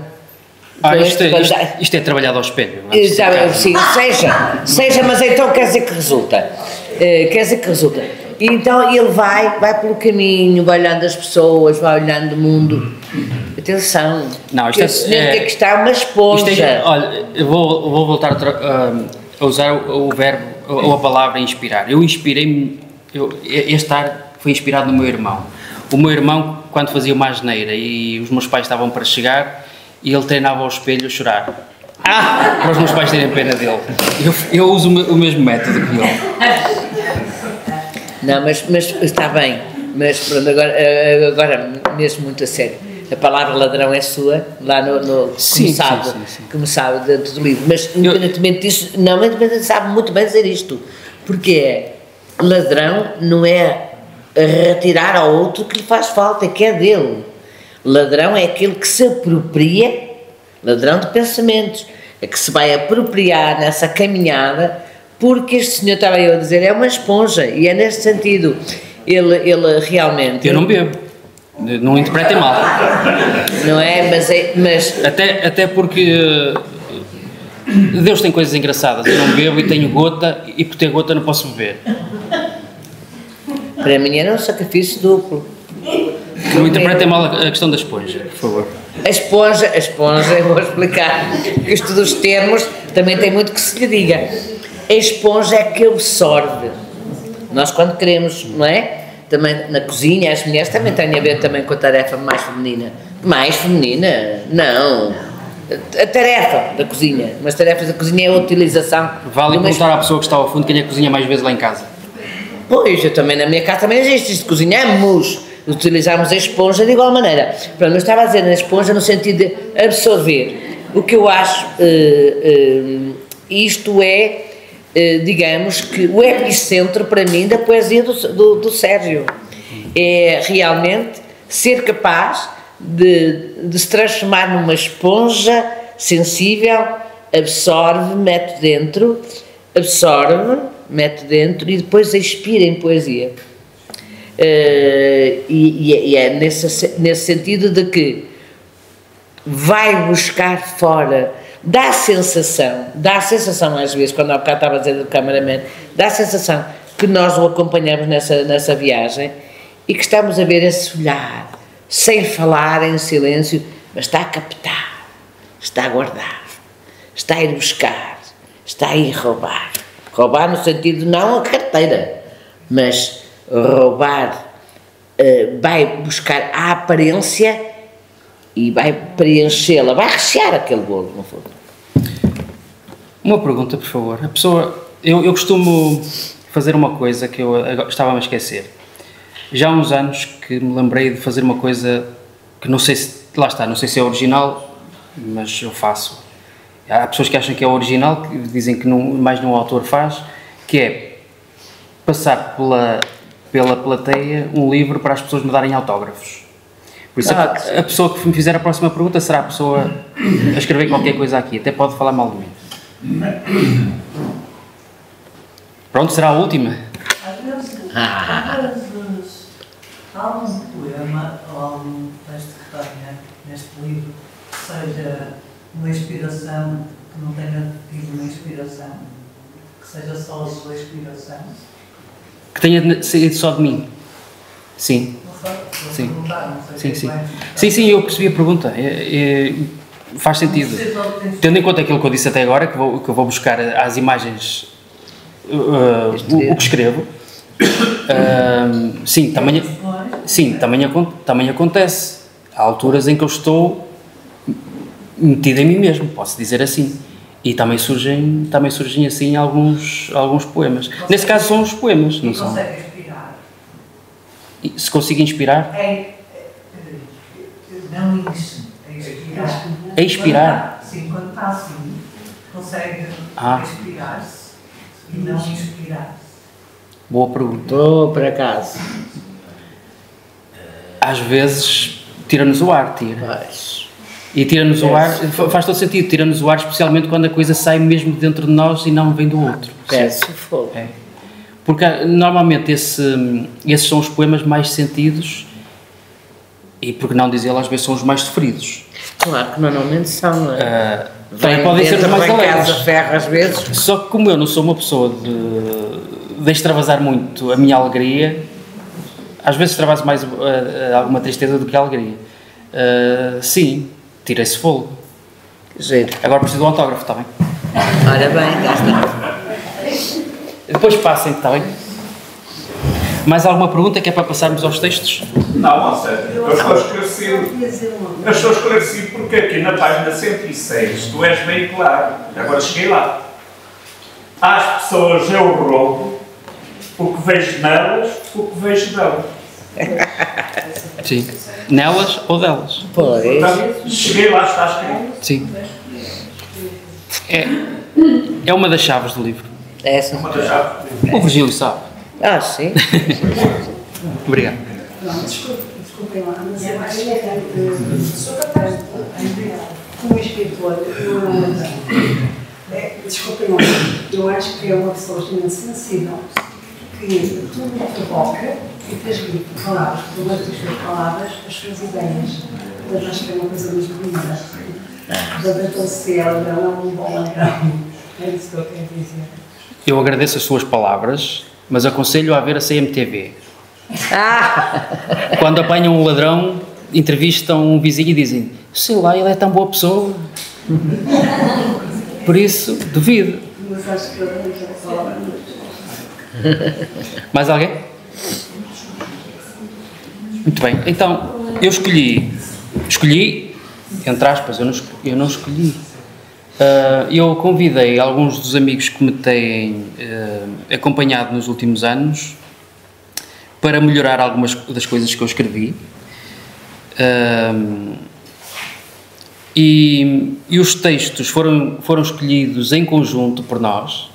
Isto é trabalhado ao espelho. Sim, seja, mas então quer dizer que resulta. Então ele vai pelo caminho, vai olhando as pessoas, vai olhando o mundo. Atenção, não, isto tem que estar uma esponja. Olha, eu vou voltar a usar o verbo, ou a palavra inspirar. Eu inspirei-me, este ar foi inspirado no meu irmão. O meu irmão, quando fazia uma asneira e os meus pais estavam para chegar, e ele treinava ao espelho a chorar. Para os meus pais terem pena dele. Eu uso o mesmo método que ele. Não, mas está bem. Mas pronto, agora mesmo muito a sério. A palavra ladrão é sua, lá no sim, como sabe dentro do livro. Mas independentemente disso, não, sabe muito bem dizer isto. Porque ladrão não é retirar ao outro que lhe faz falta, que é dele. Ladrão é aquele que se apropria, ladrão de pensamentos, é que se vai apropriar nessa caminhada, porque este senhor, estava eu a dizer, é uma esponja, e é neste sentido, ele realmente... Eu não bebo, não interpretem mal. Não é, mas... Até porque Deus tem coisas engraçadas, eu não bebo e tenho gota, e por ter gota não posso beber. Para mim era um sacrifício duplo. Não interpretem mal a questão da esponja, por favor. A esponja, eu vou explicar, que isto dos termos também tem muito que se lhe diga. A esponja é que absorve. Nós quando queremos, não é? Também na cozinha, as mulheres também têm a ver também com a tarefa mais feminina. Mais feminina? Não. A tarefa da cozinha. Mas tarefas da cozinha é a utilização. Vale perguntar à pessoa que está ao fundo quem é que cozinha mais vezes lá em casa. Pois, eu também, na minha casa também existe isto, cozinhamos, utilizamos a esponja de igual maneira. Pronto, mas estava a dizer na esponja no sentido de absorver. O que eu acho, isto é, digamos que o epicentro para mim da poesia do Sérgio. É realmente ser capaz de se transformar numa esponja sensível, absorve, mete dentro, mete dentro e depois expira em poesia. E é nesse sentido de que vai buscar fora, dá a sensação às vezes, quando há bocado estava a dizer do cameraman, dá a sensação que nós o acompanhamos nessa viagem e que estamos a ver esse olhar, sem falar, em silêncio, mas está a captar, está a guardar, está a ir buscar, está a ir roubar. Roubar no sentido não a carteira, mas roubar, vai buscar a aparência e vai preenchê-la, vai rechear aquele bolo, no fundo. Uma pergunta, por favor. A pessoa, eu costumo fazer uma coisa que eu estava a esquecer. Já há uns anos que me lembrei de fazer uma coisa que não sei se, lá está, não sei se é original, mas eu faço. Há pessoas que acham que é original, que dizem que mais nenhum autor faz, que é passar pela plateia um livro para as pessoas me darem autógrafos. Por isso, a pessoa que me fizer a próxima pergunta será a pessoa a escrever qualquer coisa aqui, até pode falar mal de mim. Pronto, será a última? Às vezes há algum poema ou algum texto que tenha neste livro que seja uma inspiração, que não tenha tido uma inspiração, que seja só a sua inspiração? Que tenha saído só de mim? Sim. Sim. Sim, eu percebi a pergunta. Faz sentido. Tendo em conta aquilo que eu disse até agora, que eu vou buscar às imagens o que escrevo. Sim, também acontece. Há alturas em que eu estou metido em mim mesmo, posso dizer assim. E também surgem assim alguns poemas. Nesse caso são os poemas, não são? Consegue inspirar? Se consigo inspirar? Não inspirar. A inspirar? Sim, quando está assim, consegue inspirar-se e não inspirar-se. Boa pergunta. Estou por acaso. Às vezes tira-nos o ar, E tira-nos o ar, faz todo sentido, tira-nos o ar, especialmente quando a coisa sai mesmo dentro de nós e não vem do outro. Fogo. É. Porque normalmente esses são os poemas mais sentidos e, por que não dizer, às vezes são os mais sofridos. Claro que normalmente são, não é? Também podem ser os mais alegres. Ferro às vezes. Só que como eu não sou uma pessoa de extravasar muito a minha alegria, às vezes extravaso mais alguma tristeza do que a alegria. Sim, tira esse fogo. Giro. Agora preciso de um autógrafo, está bem? Ora bem, cá está. Depois passem, está bem? Mais alguma pergunta que é para passarmos aos textos? Não, ou seja, eu estou esclarecido porque aqui na página 106 tu és bem claro, agora cheguei lá. Às pessoas eu roubo o que vejo nelas, o que vejo delas. Sim. Nelas ou delas? Pois. Portanto, cheguei lá, está escrito. Sim. É uma das chaves do livro. Essa. Uma das chaves. O Virgílio sabe. Sim. Obrigado. Desculpem lá, mas eu acho que como escritor, desculpem lá, eu acho que é uma pessoa extremamente sensível, que tudo que toca e transmite palavras, por as suas palavras, as suas ideias. Mas acho que é uma coisa mesmo bonita. Portanto, então, se ela não é um bom ladrão, é isso que eu quero dizer. Eu agradeço as suas palavras, mas aconselho a ver a CMTV. Quando apanham um ladrão, entrevistam um vizinho e dizem: sei lá, ele é tão boa pessoa. Por isso, duvido. Mas acho que eu não quero falar muito. Mais alguém? Muito bem, então eu escolhi, entre aspas, eu não escolhi. Eu convidei alguns dos amigos que me têm acompanhado nos últimos anos para melhorar algumas das coisas que eu escrevi. E os textos foram escolhidos em conjunto por nós.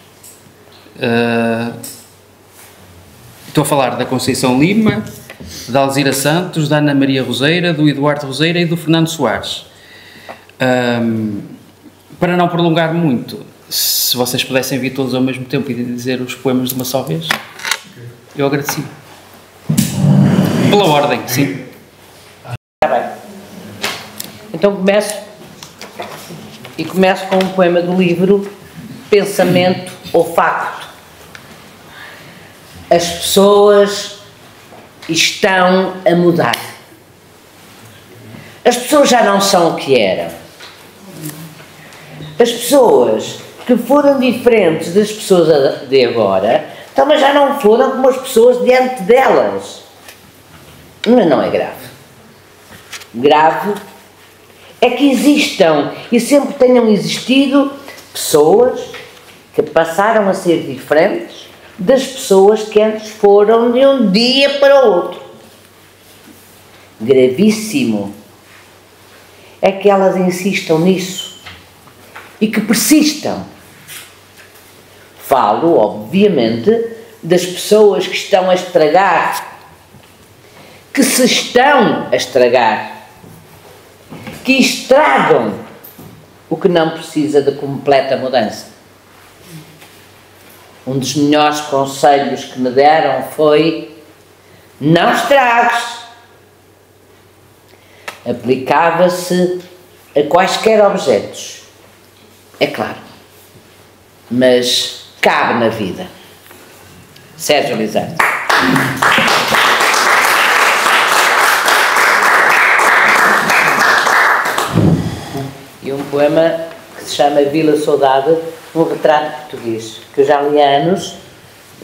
Estou a falar da Conceição Lima, da Alzira Santos, da Ana Maria Roseira, do Eduardo Roseira e do Fernando Soares. Para não prolongar muito, se vocês pudessem vir todos ao mesmo tempo e dizer os poemas de uma só vez, eu agradeci. Pela ordem, sim. Está bem. Então começo com um poema do livro Pensamento ou Facto. As pessoas estão a mudar. As pessoas já não são o que eram. As pessoas que foram diferentes das pessoas de agora, também já não foram como as pessoas diante delas. Mas não é grave. Grave é que existam e sempre tenham existido pessoas que passaram a ser diferentes das pessoas que antes foram de um dia para o outro. Gravíssimo é que elas insistam nisso e que persistam. Falo, obviamente, das pessoas que estão a estragar, que se estão a estragar, que estragam o que não precisa de completa mudança. Um dos melhores conselhos que me deram foi: não estragues. Aplicava-se a quaisquer objetos, é claro, mas cabe na vida. Sérgio Lizardo. E um poema que se chama Vila Saudade, um retrato português, que eu já li há anos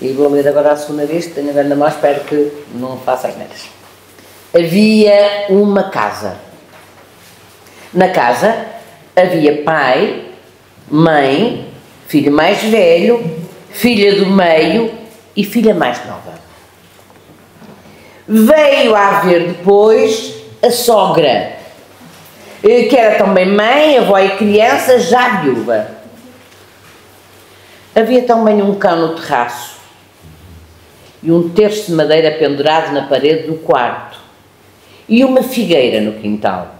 e vou ler agora a segunda vez, que tenho agora na mão, espero que não faça as neiras. Havia uma casa. Na casa havia pai, mãe, filho mais velho, filha do meio e filha mais nova. Veio a haver depois a sogra, que era também mãe, avó e criança, já viúva. Havia também um cão no terraço e um terço de madeira pendurado na parede do quarto e uma figueira no quintal.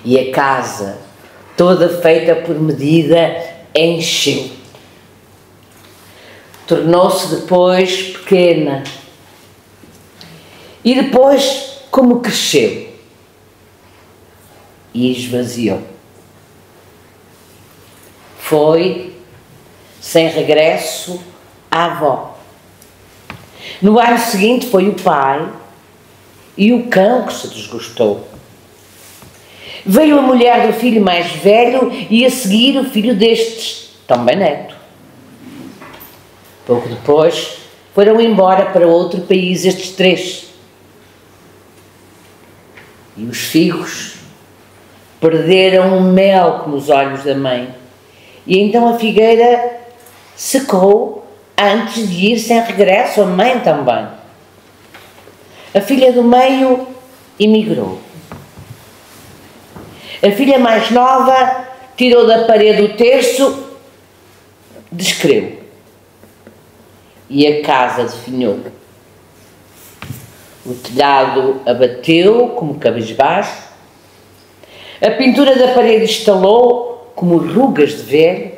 E a casa, toda feita por medida, encheu. Tornou-se depois pequena e depois como cresceu e esvaziou. Foi sem regresso à avó. No ano seguinte foi o pai e o cão que se desgostou. Veio a mulher do filho mais velho e a seguir o filho destes, também neto. Pouco depois foram embora para outro país estes três. E os filhos perderam o mel como os olhos da mãe. E então a figueira secou antes de ir sem regresso, a mãe também. A filha do meio emigrou. A filha mais nova tirou da parede o terço, descreu. E a casa definhou. O telhado abateu como cabisbaixo. A pintura da parede estalou como rugas de velho.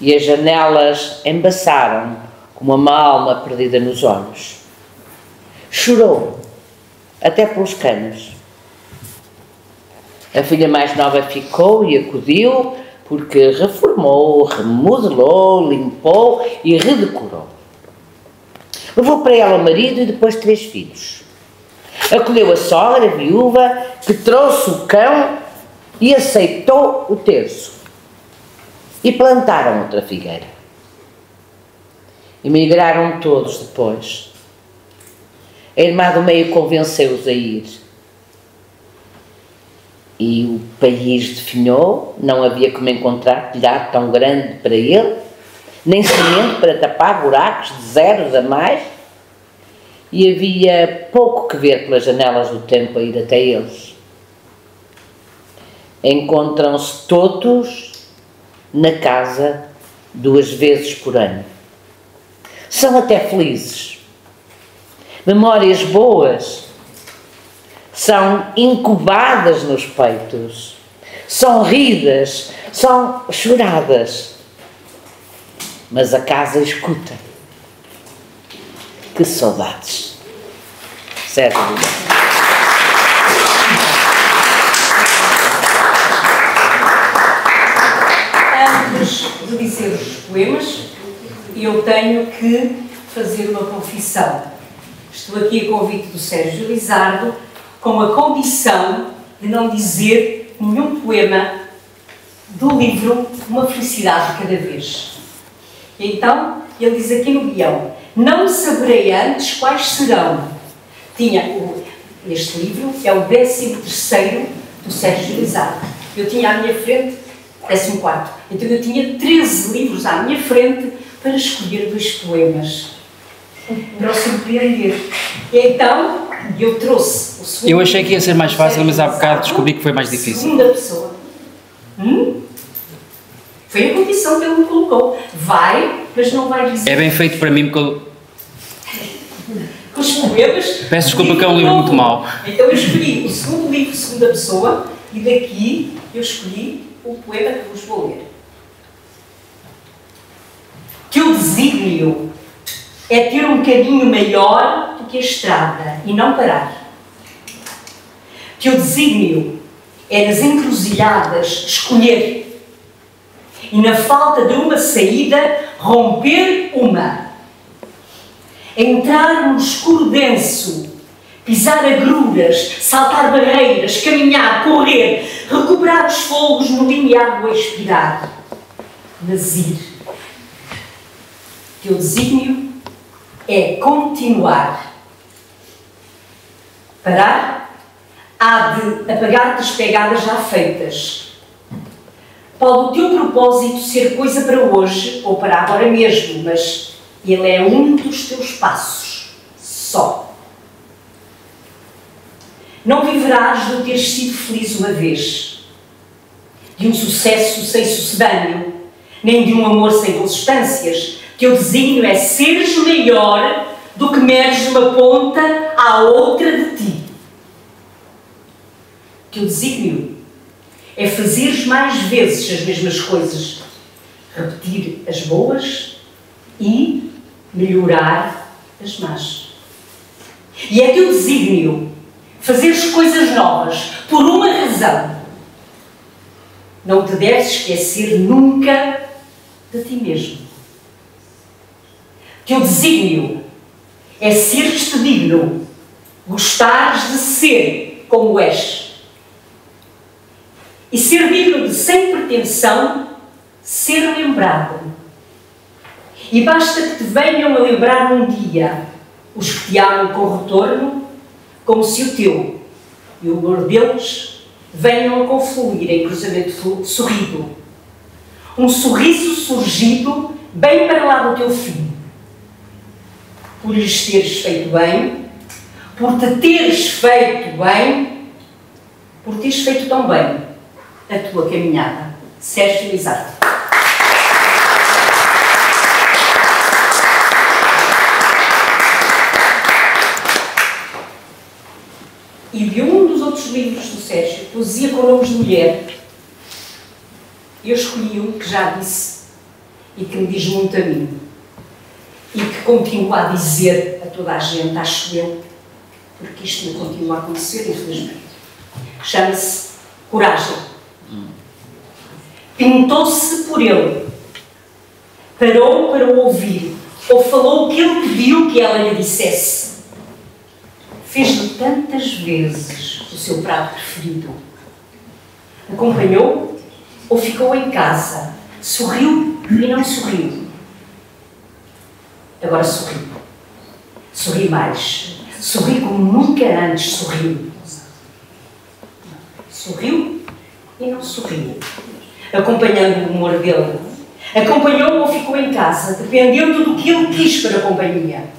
E as janelas embaçaram como uma alma perdida nos olhos. Chorou, até pelos canos. A filha mais nova ficou e acudiu, porque reformou, remodelou, limpou e redecorou. Levou para ela o marido e depois 3 filhos. Acolheu a sogra, a viúva, que trouxe o cão e aceitou o terço. E plantaram outra figueira. Emigraram todos depois. A irmã do meio convenceu-os a ir. E o país definhou, não havia como encontrar telhado tão grande para ele, nem cimento para tapar buracos de zeros a mais, e havia pouco que ver pelas janelas do tempo a ir até eles. Encontram-se todos na casa 2 vezes por ano. São até felizes. Memórias boas são incubadas nos peitos, são ridas, são choradas, mas a casa escuta. Que saudades. Sérgio Lizardo. poemas, eu tenho que fazer uma confissão. Estou aqui a convite do Sérgio Lizardo, com a condição de não dizer nenhum poema do livro Uma Felicidade de Cada Vez. Então, ele diz aqui no guião: não saberei antes quais serão. Este livro é o 13º do Sérgio Lizardo. Eu tinha à minha frente 14º. Então eu tinha 13 livros à minha frente para escolher 2 poemas para o surpreender. E então eu trouxe o segundo. Eu achei que ia ser mais fácil, mas há bocado descobri que foi mais difícil. Segunda pessoa. Foi a condição que ele me colocou. Vai, mas não vai dizer. É bem feito para mim, porque os poemas. peço desculpa que é um livro muito mau. Então eu escolhi o segundo livro, segunda pessoa, e daqui eu escolhi o poema que vos vou ler. Teu desígnio é ter um caminho maior do que a estrada e não parar. Teu desígnio é nas encruzilhadas escolher e na falta de uma saída romper uma. Entrar no escuro denso, pisar agruras, saltar barreiras, caminhar, correr, recuperar os fogos no limiar do expirar. Nazir. Teu desígnio é continuar. Parar há de apagar-te as pegadas já feitas. Pode o teu propósito ser coisa para hoje ou para agora mesmo, mas ele é um dos teus passos, só. Não viverás de ter sido feliz uma vez, de um sucesso sem sucedâneo, nem de um amor sem constâncias. Teu desígnio é seres maior do que meres uma ponta à outra de ti. Teu desígnio é fazeres mais vezes as mesmas coisas, repetir as boas e melhorar as más. E é teu desígnio fazeres coisas novas por uma razão. Não te deves esquecer nunca de ti mesmo. Teu desígnio é seres-te digno, gostares de ser como és. E ser digno de, sem pretensão, ser lembrado. E basta que te venham a lembrar um dia os que te amam com retorno, como se o teu e o amor deles venham a confluir em cruzamento sorrido. Um sorriso surgido bem para lá do teu fim. Por lhes teres feito bem, por te teres feito bem, por teres feito tão bem a tua caminhada. Sérgio Lizardo. E de um dos outros livros do Sérgio, Poesia com Nomes de Mulher, eu escolhi um que já disse e que me diz muito a mim e que continuo a dizer a toda a gente, acho eu, porque isto me continua a acontecer, infelizmente. Chama-se Coragem. Pintou-se por ele, parou para o ouvir, ou falou o que ele pediu que ela lhe dissesse. Fez-lhe tantas vezes o seu prato preferido. Acompanhou ou ficou em casa, sorriu e não sorriu. Agora sorri. Sorri mais. Sorri como nunca antes sorriu. Sorriu e não sorriu. Acompanhando o humor dele. Acompanhou ou ficou em casa, dependendo do que ele quis para a companhia.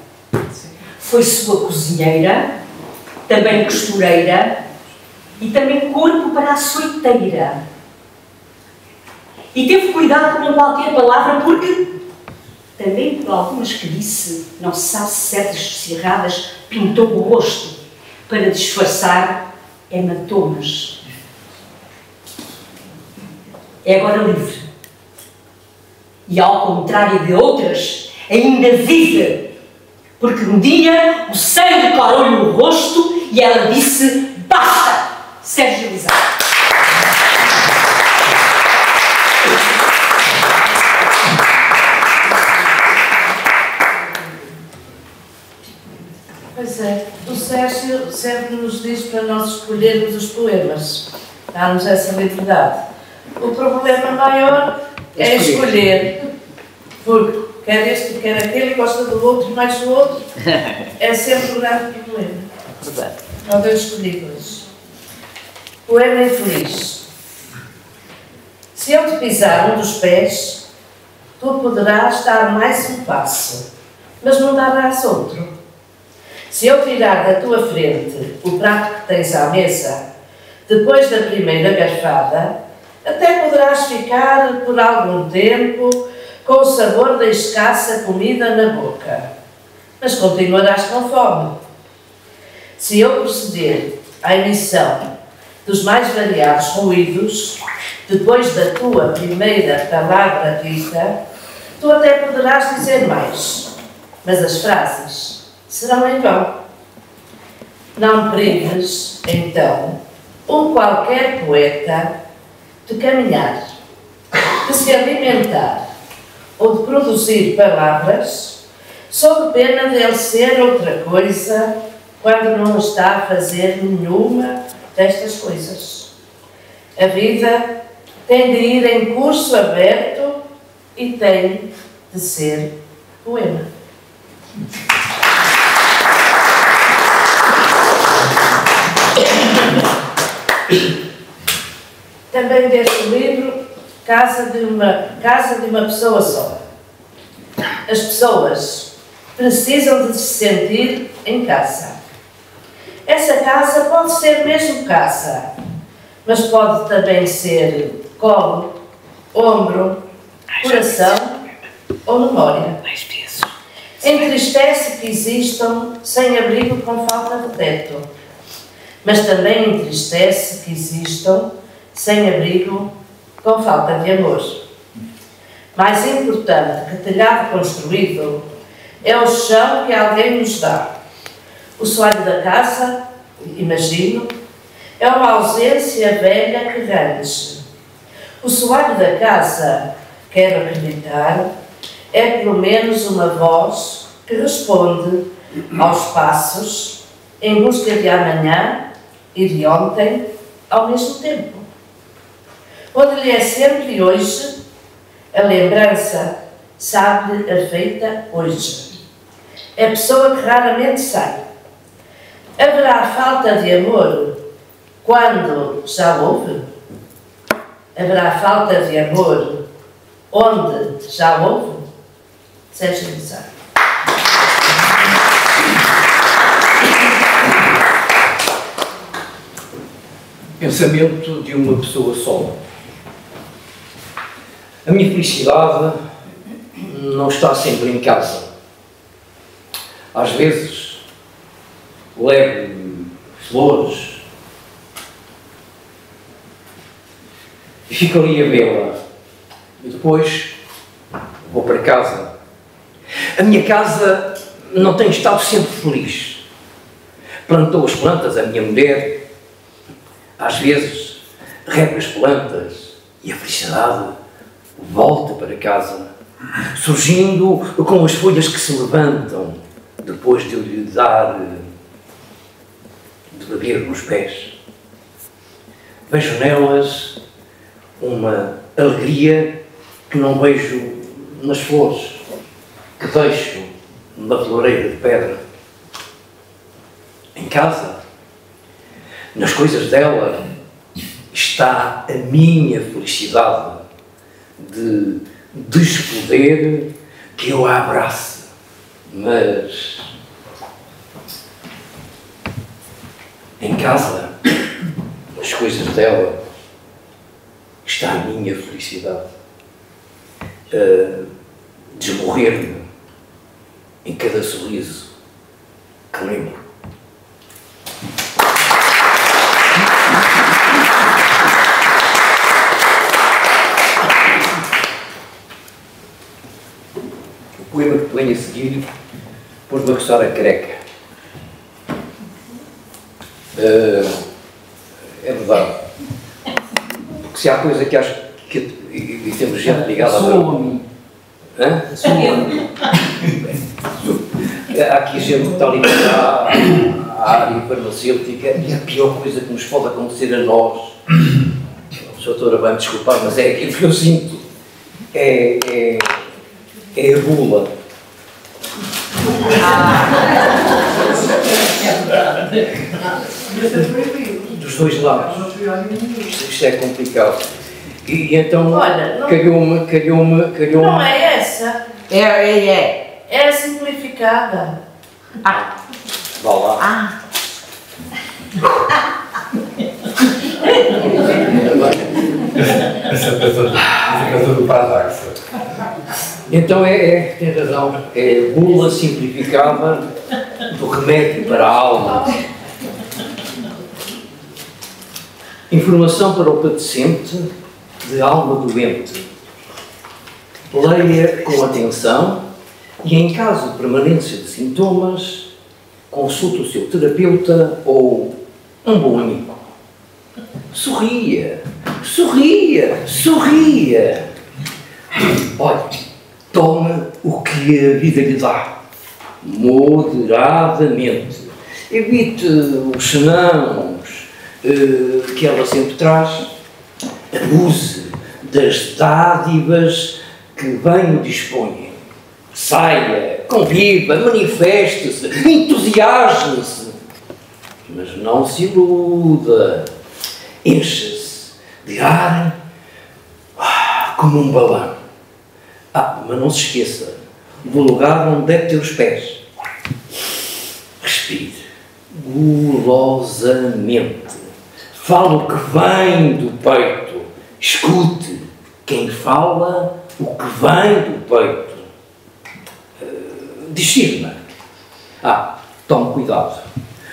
Foi sua cozinheira, também costureira e também corpo para a açoiteira. E teve cuidado com qualquer palavra, porque também por algumas que disse, não se sabe se certas se erradas, pintou o rosto para disfarçar hematomas. É agora livre. E ao contrário de outras, ainda vive. Porque um dia o sangue corou-lhe o rosto e ela disse: basta! Sérgio Lizardo. sempre nos diz para nós escolhermos os poemas, dá-nos essa liberdade. O problema maior é escolher, porque quer este, quer aquele, gosta do outro, mais do outro, é sempre o grande problema. Então eu escolhi hoje. Poema infeliz. Se eu te pisar um dos pés, tu poderás dar mais um passo, mas não darás outro. Se eu tirar da tua frente o prato que tens à mesa, depois da primeira garfada, até poderás ficar por algum tempo com o sabor da escassa comida na boca, mas continuarás com fome. Se eu proceder à emissão dos mais variados ruídos, depois da tua primeira palavra dita, tu até poderás dizer mais, mas as frases serão em vão. Não prives, então, um qualquer poeta de caminhar, de se alimentar ou de produzir palavras, sob pena de ele ser outra coisa quando não está a fazer nenhuma destas coisas. A vida tem de ir em curso aberto e tem de ser poema. Também deste livro, Casa de uma Pessoa Só. As pessoas precisam de se sentir em casa. Essa casa pode ser mesmo casa, mas pode também ser colo, ombro, coração ou memória. Entristece que existam sem abrigo com falta de teto, mas também entristece que existam sem abrigo com falta de amor. Mais importante que telhado construído é o chão que alguém nos dá. O soalho da casa, imagino, é uma ausência velha que range. O soalho da casa, quero acreditar, é pelo menos uma voz que responde aos passos em busca de amanhã e de ontem ao mesmo tempo. Onde lhe é sempre hoje, a lembrança sabe a feita hoje. É pessoa que raramente sai. Haverá falta de amor quando já houve? Haverá falta de amor onde já houve? Sérgio Lissá. Pensamento de uma pessoa só. A minha felicidade não está sempre em casa. Às vezes levo flores e fico ali a vê-la e depois vou para casa. A minha casa não tem estado sempre feliz. Plantou as plantas a minha mulher, às vezes rega as plantas e a felicidade volta para casa, surgindo com as folhas que se levantam depois de eu lhe dar de beber nos pés. Vejo nelas uma alegria que não vejo nas flores que deixo na floreira de pedra. Em casa, nas coisas dela, está a minha felicidade de despoder que eu a abrace, mas em casa, nas coisas dela, está a minha felicidade. Desmorrer-me em cada sorriso que lembro. O poema que venho a seguir pôs-me a coçar a careca. É verdade. Porque se há coisa que acho que e temos gente ligada a mim. Há aqui gente que está ligada à área farmacêutica e a pior coisa que nos pode acontecer a nós, a doutora vai me desculpar, mas é aquilo que eu sinto, é a gula. Dos dois lados. Isto é complicado. E então, Olha, calhou-me. Não é essa. É. É a simplificada. Vá lá. Essa coisa do paradoxo. Então tem razão, é bula simplificada do remédio para a alma. Informação para o padecente de alma doente. Leia com atenção e, em caso de permanência de sintomas, consulte o seu terapeuta ou um bom amigo. Sorria, sorria, sorria. Olha, tome o que a vida lhe dá, moderadamente. Evite os senãos que ela sempre traz. Abuse das dádivas que bem o dispõem. Saia, conviva, manifeste-se, entusiasme-se. Mas não se iluda. Encha-se de ar como um balão. Mas não se esqueça do lugar onde deve ter os pés. Respire gulosamente. Fale o que vem do peito. Escute quem fala o que vem do peito. Discirna. Tome cuidado.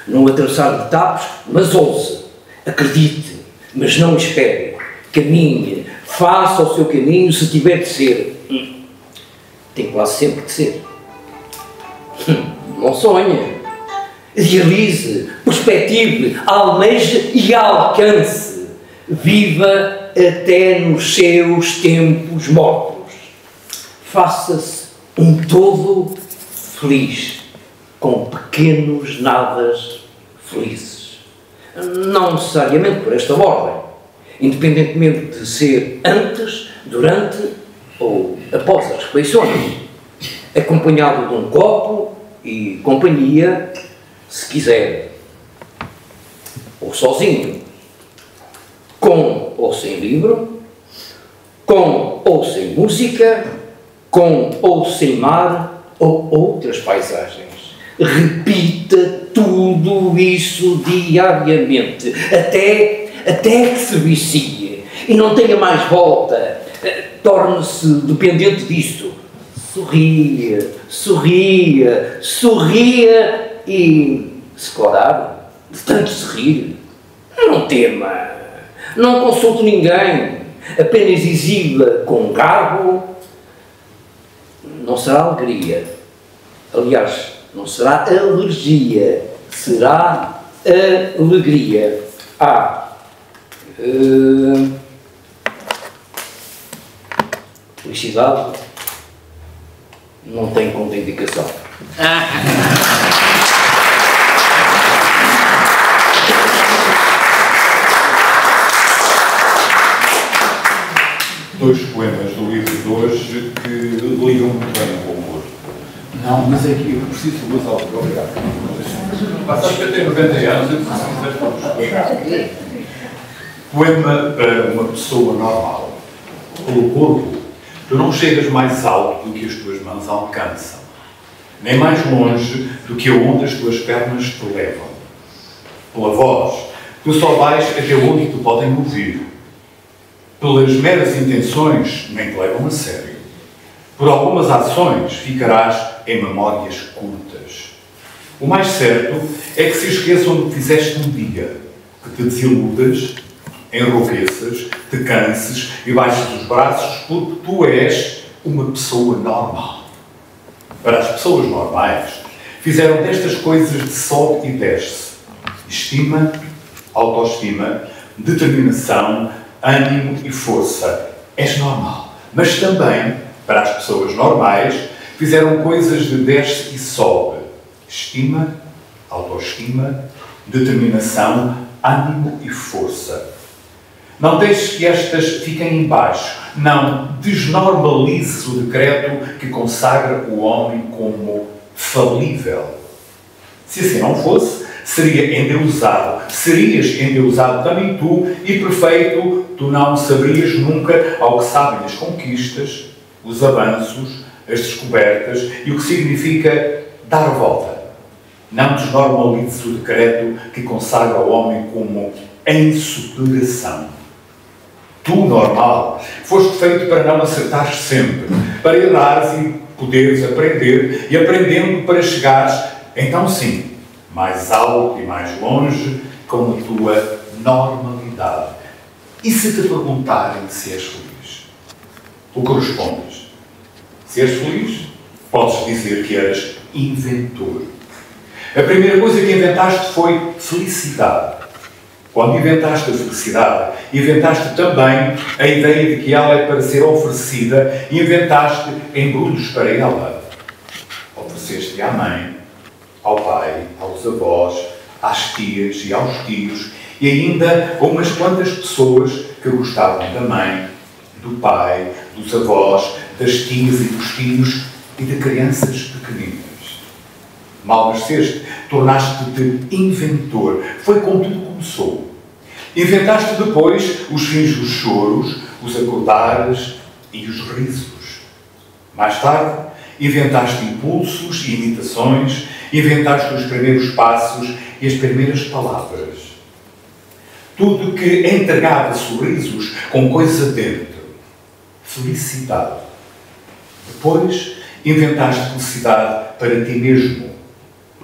Não atravessar de tapos, mas ouse. Acredite, mas não espere. Caminhe. Faça o seu caminho se tiver de ser. Tem quase sempre que ser. Não sonhe. Idealize, perspective, almeje e alcance. Viva até nos seus tempos mortos. Faça-se um todo feliz, com pequenos nadas felizes. Não necessariamente por esta ordem, independentemente de ser antes, durante ou após as refeições, acompanhado de um copo e companhia, se quiser, ou sozinho, com ou sem livro, com ou sem música, com ou sem mar ou outras paisagens. Repita tudo isso diariamente, até que se vicie e não tenha mais volta. Torne-se dependente disso. Sorria, sorria, sorria e, se corar, de tanto se rir, não tema, não consulte ninguém, apenas exiba com garbo. Não será alegria, aliás, não será alergia, será alegria. Felicidade não tem contraindicação. Dois poemas do livro de hoje que ligam muito bem com o humor. Não, mas é que eu preciso de duas aulas. Obrigado. Sabes que eu tenho 90 anos, eu preciso de poema para uma pessoa normal. Pelo corpo, tu não chegas mais alto do que as tuas mãos alcançam, nem mais longe do que aonde as tuas pernas te levam. Pela voz, tu só vais até onde te podem ouvir. Pelas meras intenções, nem te levam a sério. Por algumas ações, ficarás em memórias curtas. O mais certo é que se esqueçam do que fizeste um dia, que te desiludas, enrouqueças, te canses e baixes os braços porque tu és uma pessoa normal. Para as pessoas normais, fizeram destas coisas de sobe e desce. Estima, autoestima, determinação, ânimo e força. És normal. Mas também, para as pessoas normais, fizeram coisas de desce e sobe. Estima, autoestima, determinação, ânimo e força. Não deixes que estas fiquem em baixo. Não desnormalizes o decreto que consagra o homem como falível. Se assim não fosse, serias endeusado também tu, e perfeito tu não saberias nunca ao que sabem as conquistas, os avanços, as descobertas e o que significa dar a volta. Não desnormalizes o decreto que consagra o homem como em superação. Tu, normal, foste feito para não acertares sempre, para errares e poderes aprender, e aprendendo para chegares, então sim, mais alto e mais longe, com a tua normalidade. E se te perguntarem se és feliz? O que respondes? Se és feliz, podes dizer que eras inventor. A primeira coisa que inventaste foi felicidade. Quando inventaste a felicidade, inventaste também a ideia de que ela é para ser oferecida e inventaste embrulhos para ela. Ofereceste à mãe, ao pai, aos avós, às tias e aos tios e ainda a umas quantas pessoas que gostavam da mãe, do pai, dos avós, das tias e dos tios e de crianças pequeninas. Mal nasceste, tornaste-te inventor. Foi como tudo começou. Inventaste depois os fins dos choros, os acordares e os risos. Mais tarde, inventaste impulsos e imitações, inventaste os primeiros passos e as primeiras palavras. Tudo que entregava sorrisos com coisa dentro. Felicidade. Depois, inventaste felicidade para ti mesmo.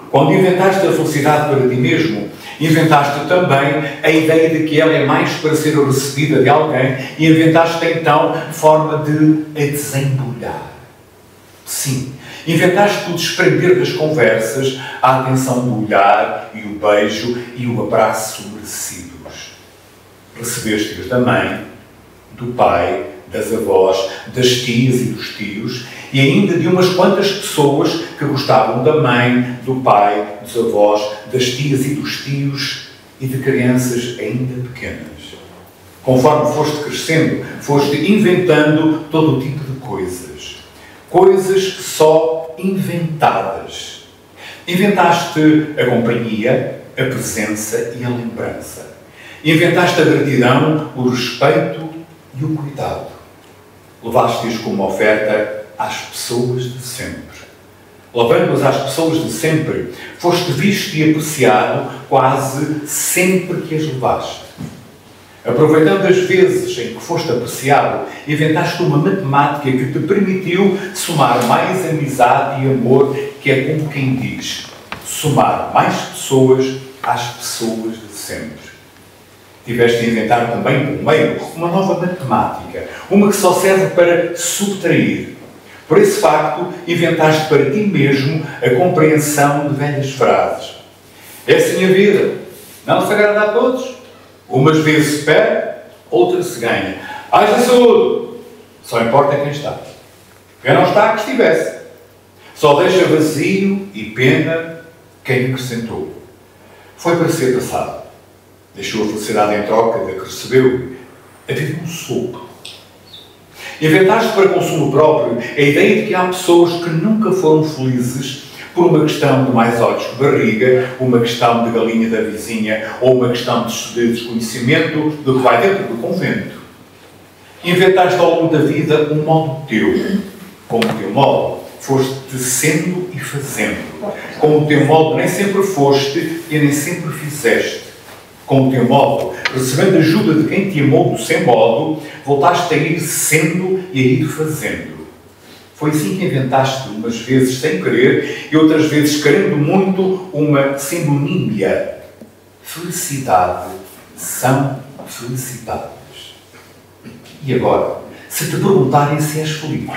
Quando inventaste a felicidade para ti mesmo, inventaste também a ideia de que ela é mais para ser recebida de alguém e inventaste então forma de a desembrulhar. Sim, inventaste o desprender das conversas, a atenção do olhar e o beijo e o abraço merecidos. Recebeste-os da mãe, do pai, das avós, das tias e dos tios e ainda de umas quantas pessoas que gostavam da mãe, do pai, dos avós, das tias e dos tios e de crianças ainda pequenas. Conforme foste crescendo, foste inventando todo o tipo de coisas. Coisas só inventadas. Inventaste a companhia, a presença e a lembrança. Inventaste a gratidão, o respeito e o cuidado. Levaste-os como oferta às pessoas de sempre. Levando-as às pessoas de sempre, foste visto e apreciado quase sempre que as levaste. Aproveitando as vezes em que foste apreciado, inventaste uma matemática que te permitiu somar mais amizade e amor, que é como quem diz, somar mais pessoas às pessoas de sempre. Tiveste de inventar também, por meio, uma nova matemática, uma que só serve para subtrair. Por esse facto, inventaste para ti mesmo a compreensão de velhas frases. É assim a vida. Não se agrada a todos. Umas vezes se perde, outras se ganha. Haja saúde. Só importa quem está. Quem não está, que estivesse. Só deixa vazio e pena quem acrescentou. Foi para ser passado. Deixou a felicidade em troca da que recebeu. A vida um sopro. Inventaste para consumo próprio a ideia de que há pessoas que nunca foram felizes por uma questão de mais olhos que barriga, uma questão de galinha da vizinha ou uma questão de desconhecimento do que vai dentro do convento. Inventaste ao longo da vida um modo teu. Com o teu modo, foste sendo e fazendo. Com o teu modo, nem sempre foste e nem sempre fizeste. Com o teu modo, recebendo ajuda de quem te amou do seu modo, voltaste a ir sendo e a ir fazendo. Foi assim que inventaste, umas vezes sem querer e outras vezes querendo muito, uma sinonímia. Felicidade são felicidades. E agora, se te perguntarem se és feliz,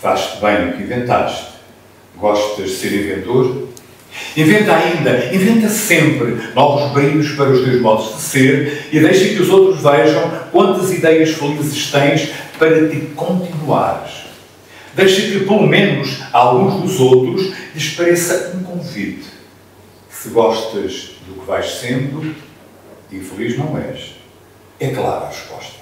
faz-te bem o que inventaste. Gostas de ser inventor? Inventa ainda, inventa sempre novos brilhos para os teus modos de ser e deixa que os outros vejam quantas ideias felizes tens para te continuares. Deixa que, pelo menos, a alguns dos outros lhes pareça um convite. se gostas do que vais sendo e feliz não és. É clara a resposta.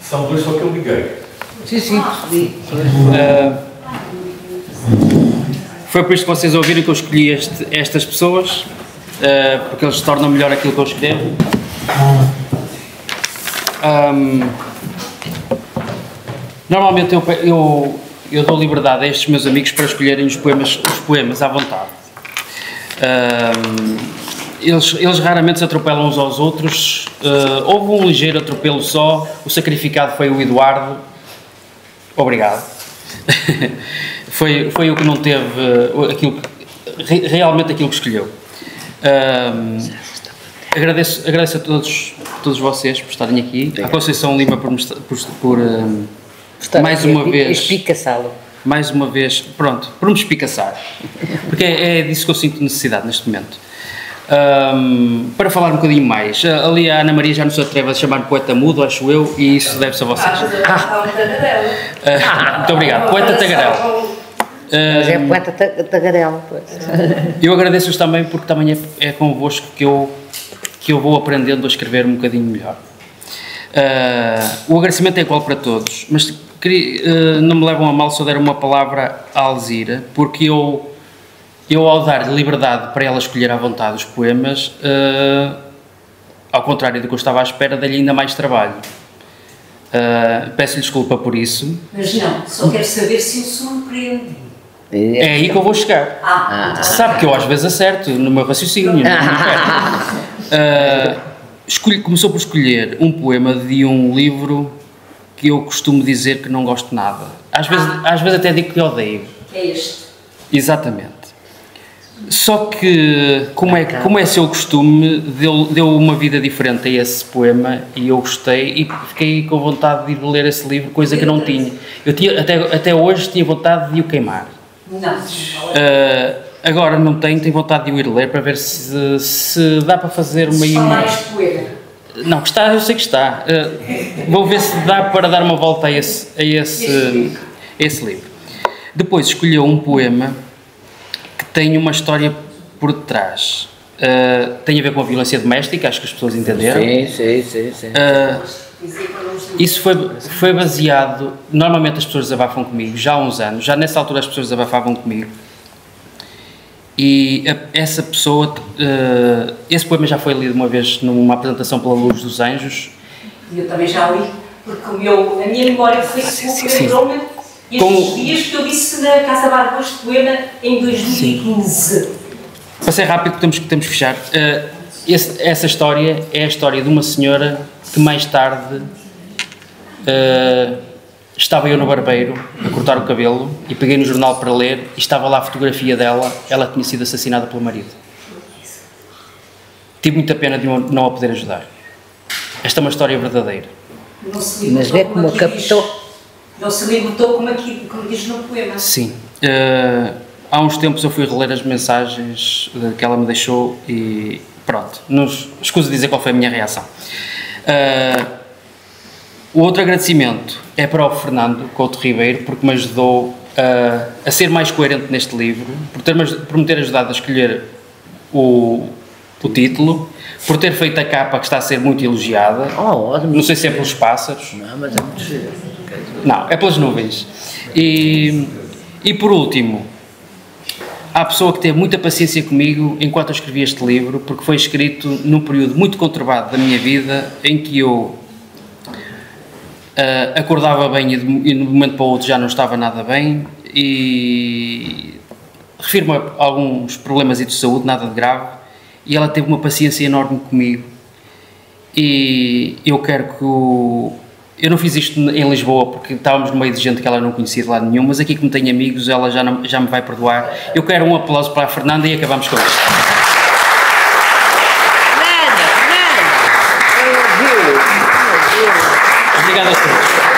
São dois só que eu liguei. Sim, percebi. Foi por isto que vocês ouviram que eu escolhi estas pessoas, porque eles se tornam melhor aquilo que eu escrevo. Normalmente eu dou liberdade a estes meus amigos para escolherem os poemas à vontade. Eles raramente se atropelam uns aos outros. Houve um ligeiro atropelo só, o sacrificado foi o Eduardo. Obrigado. foi o que não teve realmente aquilo que escolheu. Agradeço a todos vocês por estarem aqui, à Conceição Lima por mais uma vez espicaçá-lo. Mais uma vez, pronto, por me espicaçar, porque é disso que eu sinto necessidade neste momento. Para falar um bocadinho mais, ali a Ana Maria já não se atreve a chamar poeta mudo, acho eu, e isso deve-se a vocês. Muito obrigado, poeta tagarela. Mas é poeta tagarela, pois. Eu agradeço-vos também, porque também é convosco que eu vou aprendendo a escrever um bocadinho melhor. O agradecimento é igual para todos, mas não me levam a mal se eu der uma palavra à Alzira, porque eu ao dar liberdade para ela escolher à vontade os poemas, ao contrário do que eu estava à espera, dei-lhe ainda mais trabalho. Peço-lhe desculpa por isso. Mas não, só quero saber se eu surpreendi. É aí que eu vou chegar. Sabe que eu às vezes acerto no meu raciocínio. Começou por escolher um poema de um livro que eu costumo dizer que não gosto nada. Às vezes até digo que odeio. É este. Exatamente. Só que, como é seu costume, deu uma vida diferente a esse poema e eu gostei e fiquei com vontade de ir ler esse livro, coisa que não tinha. Eu tinha até hoje tinha vontade de o queimar. Não. Agora não tenho vontade de o ir ler para ver se dá para fazer uma imagem. Poema. Não, que está, eu sei que está. Vou ver se dá para dar uma volta a esse livro. Depois escolheu um poema que tem uma história por detrás. Tem a ver com a violência doméstica, acho que as pessoas entenderam. Sim. Isso foi baseado... Normalmente as pessoas desabafam comigo, já há uns anos, já nessa altura as pessoas desabafavam comigo. E essa pessoa... esse poema já foi lido uma vez numa apresentação pela Luz dos Anjos. E eu também já li, porque a minha memória foi lembrou-me estes dias que eu disse na Casa Bárbara este poema em 2015. Para ser rápido, temos que fechar. Essa história é a história de uma senhora que mais tarde estava eu no barbeiro a cortar o cabelo e peguei no jornal para ler e estava lá a fotografia dela, ela tinha sido assassinada pelo marido. Tive muita pena de não a poder ajudar. Esta é uma história verdadeira. Mas vê como captou. Não se libertou como diz no poema. Sim. Há uns tempos eu fui reler as mensagens que ela me deixou e pronto, escuso dizer qual foi a minha reação. O outro agradecimento é para o Fernando Couto Ribeiro, porque me ajudou a ser mais coerente neste livro, por me ter ajudado a escolher o título, por ter feito a capa que está a ser muito elogiada. Não sei se é pelos pássaros. Não, mas é muito giro. Não, é pelas nuvens. E por último, há a pessoa que teve muita paciência comigo enquanto eu escrevi este livro, porque foi escrito num período muito conturbado da minha vida, em que eu acordava bem e de um momento para o outro já não estava nada bem, e refiro-me a alguns problemas de saúde, nada de grave, e ela teve uma paciência enorme comigo, e eu quero que eu não fiz isto em Lisboa porque estávamos no meio de gente que ela não conhecia de lado nenhum, mas aqui como tenho amigos, ela já me vai perdoar. Eu quero um aplauso para a Fernanda e acabamos com isto. Obrigado a todos.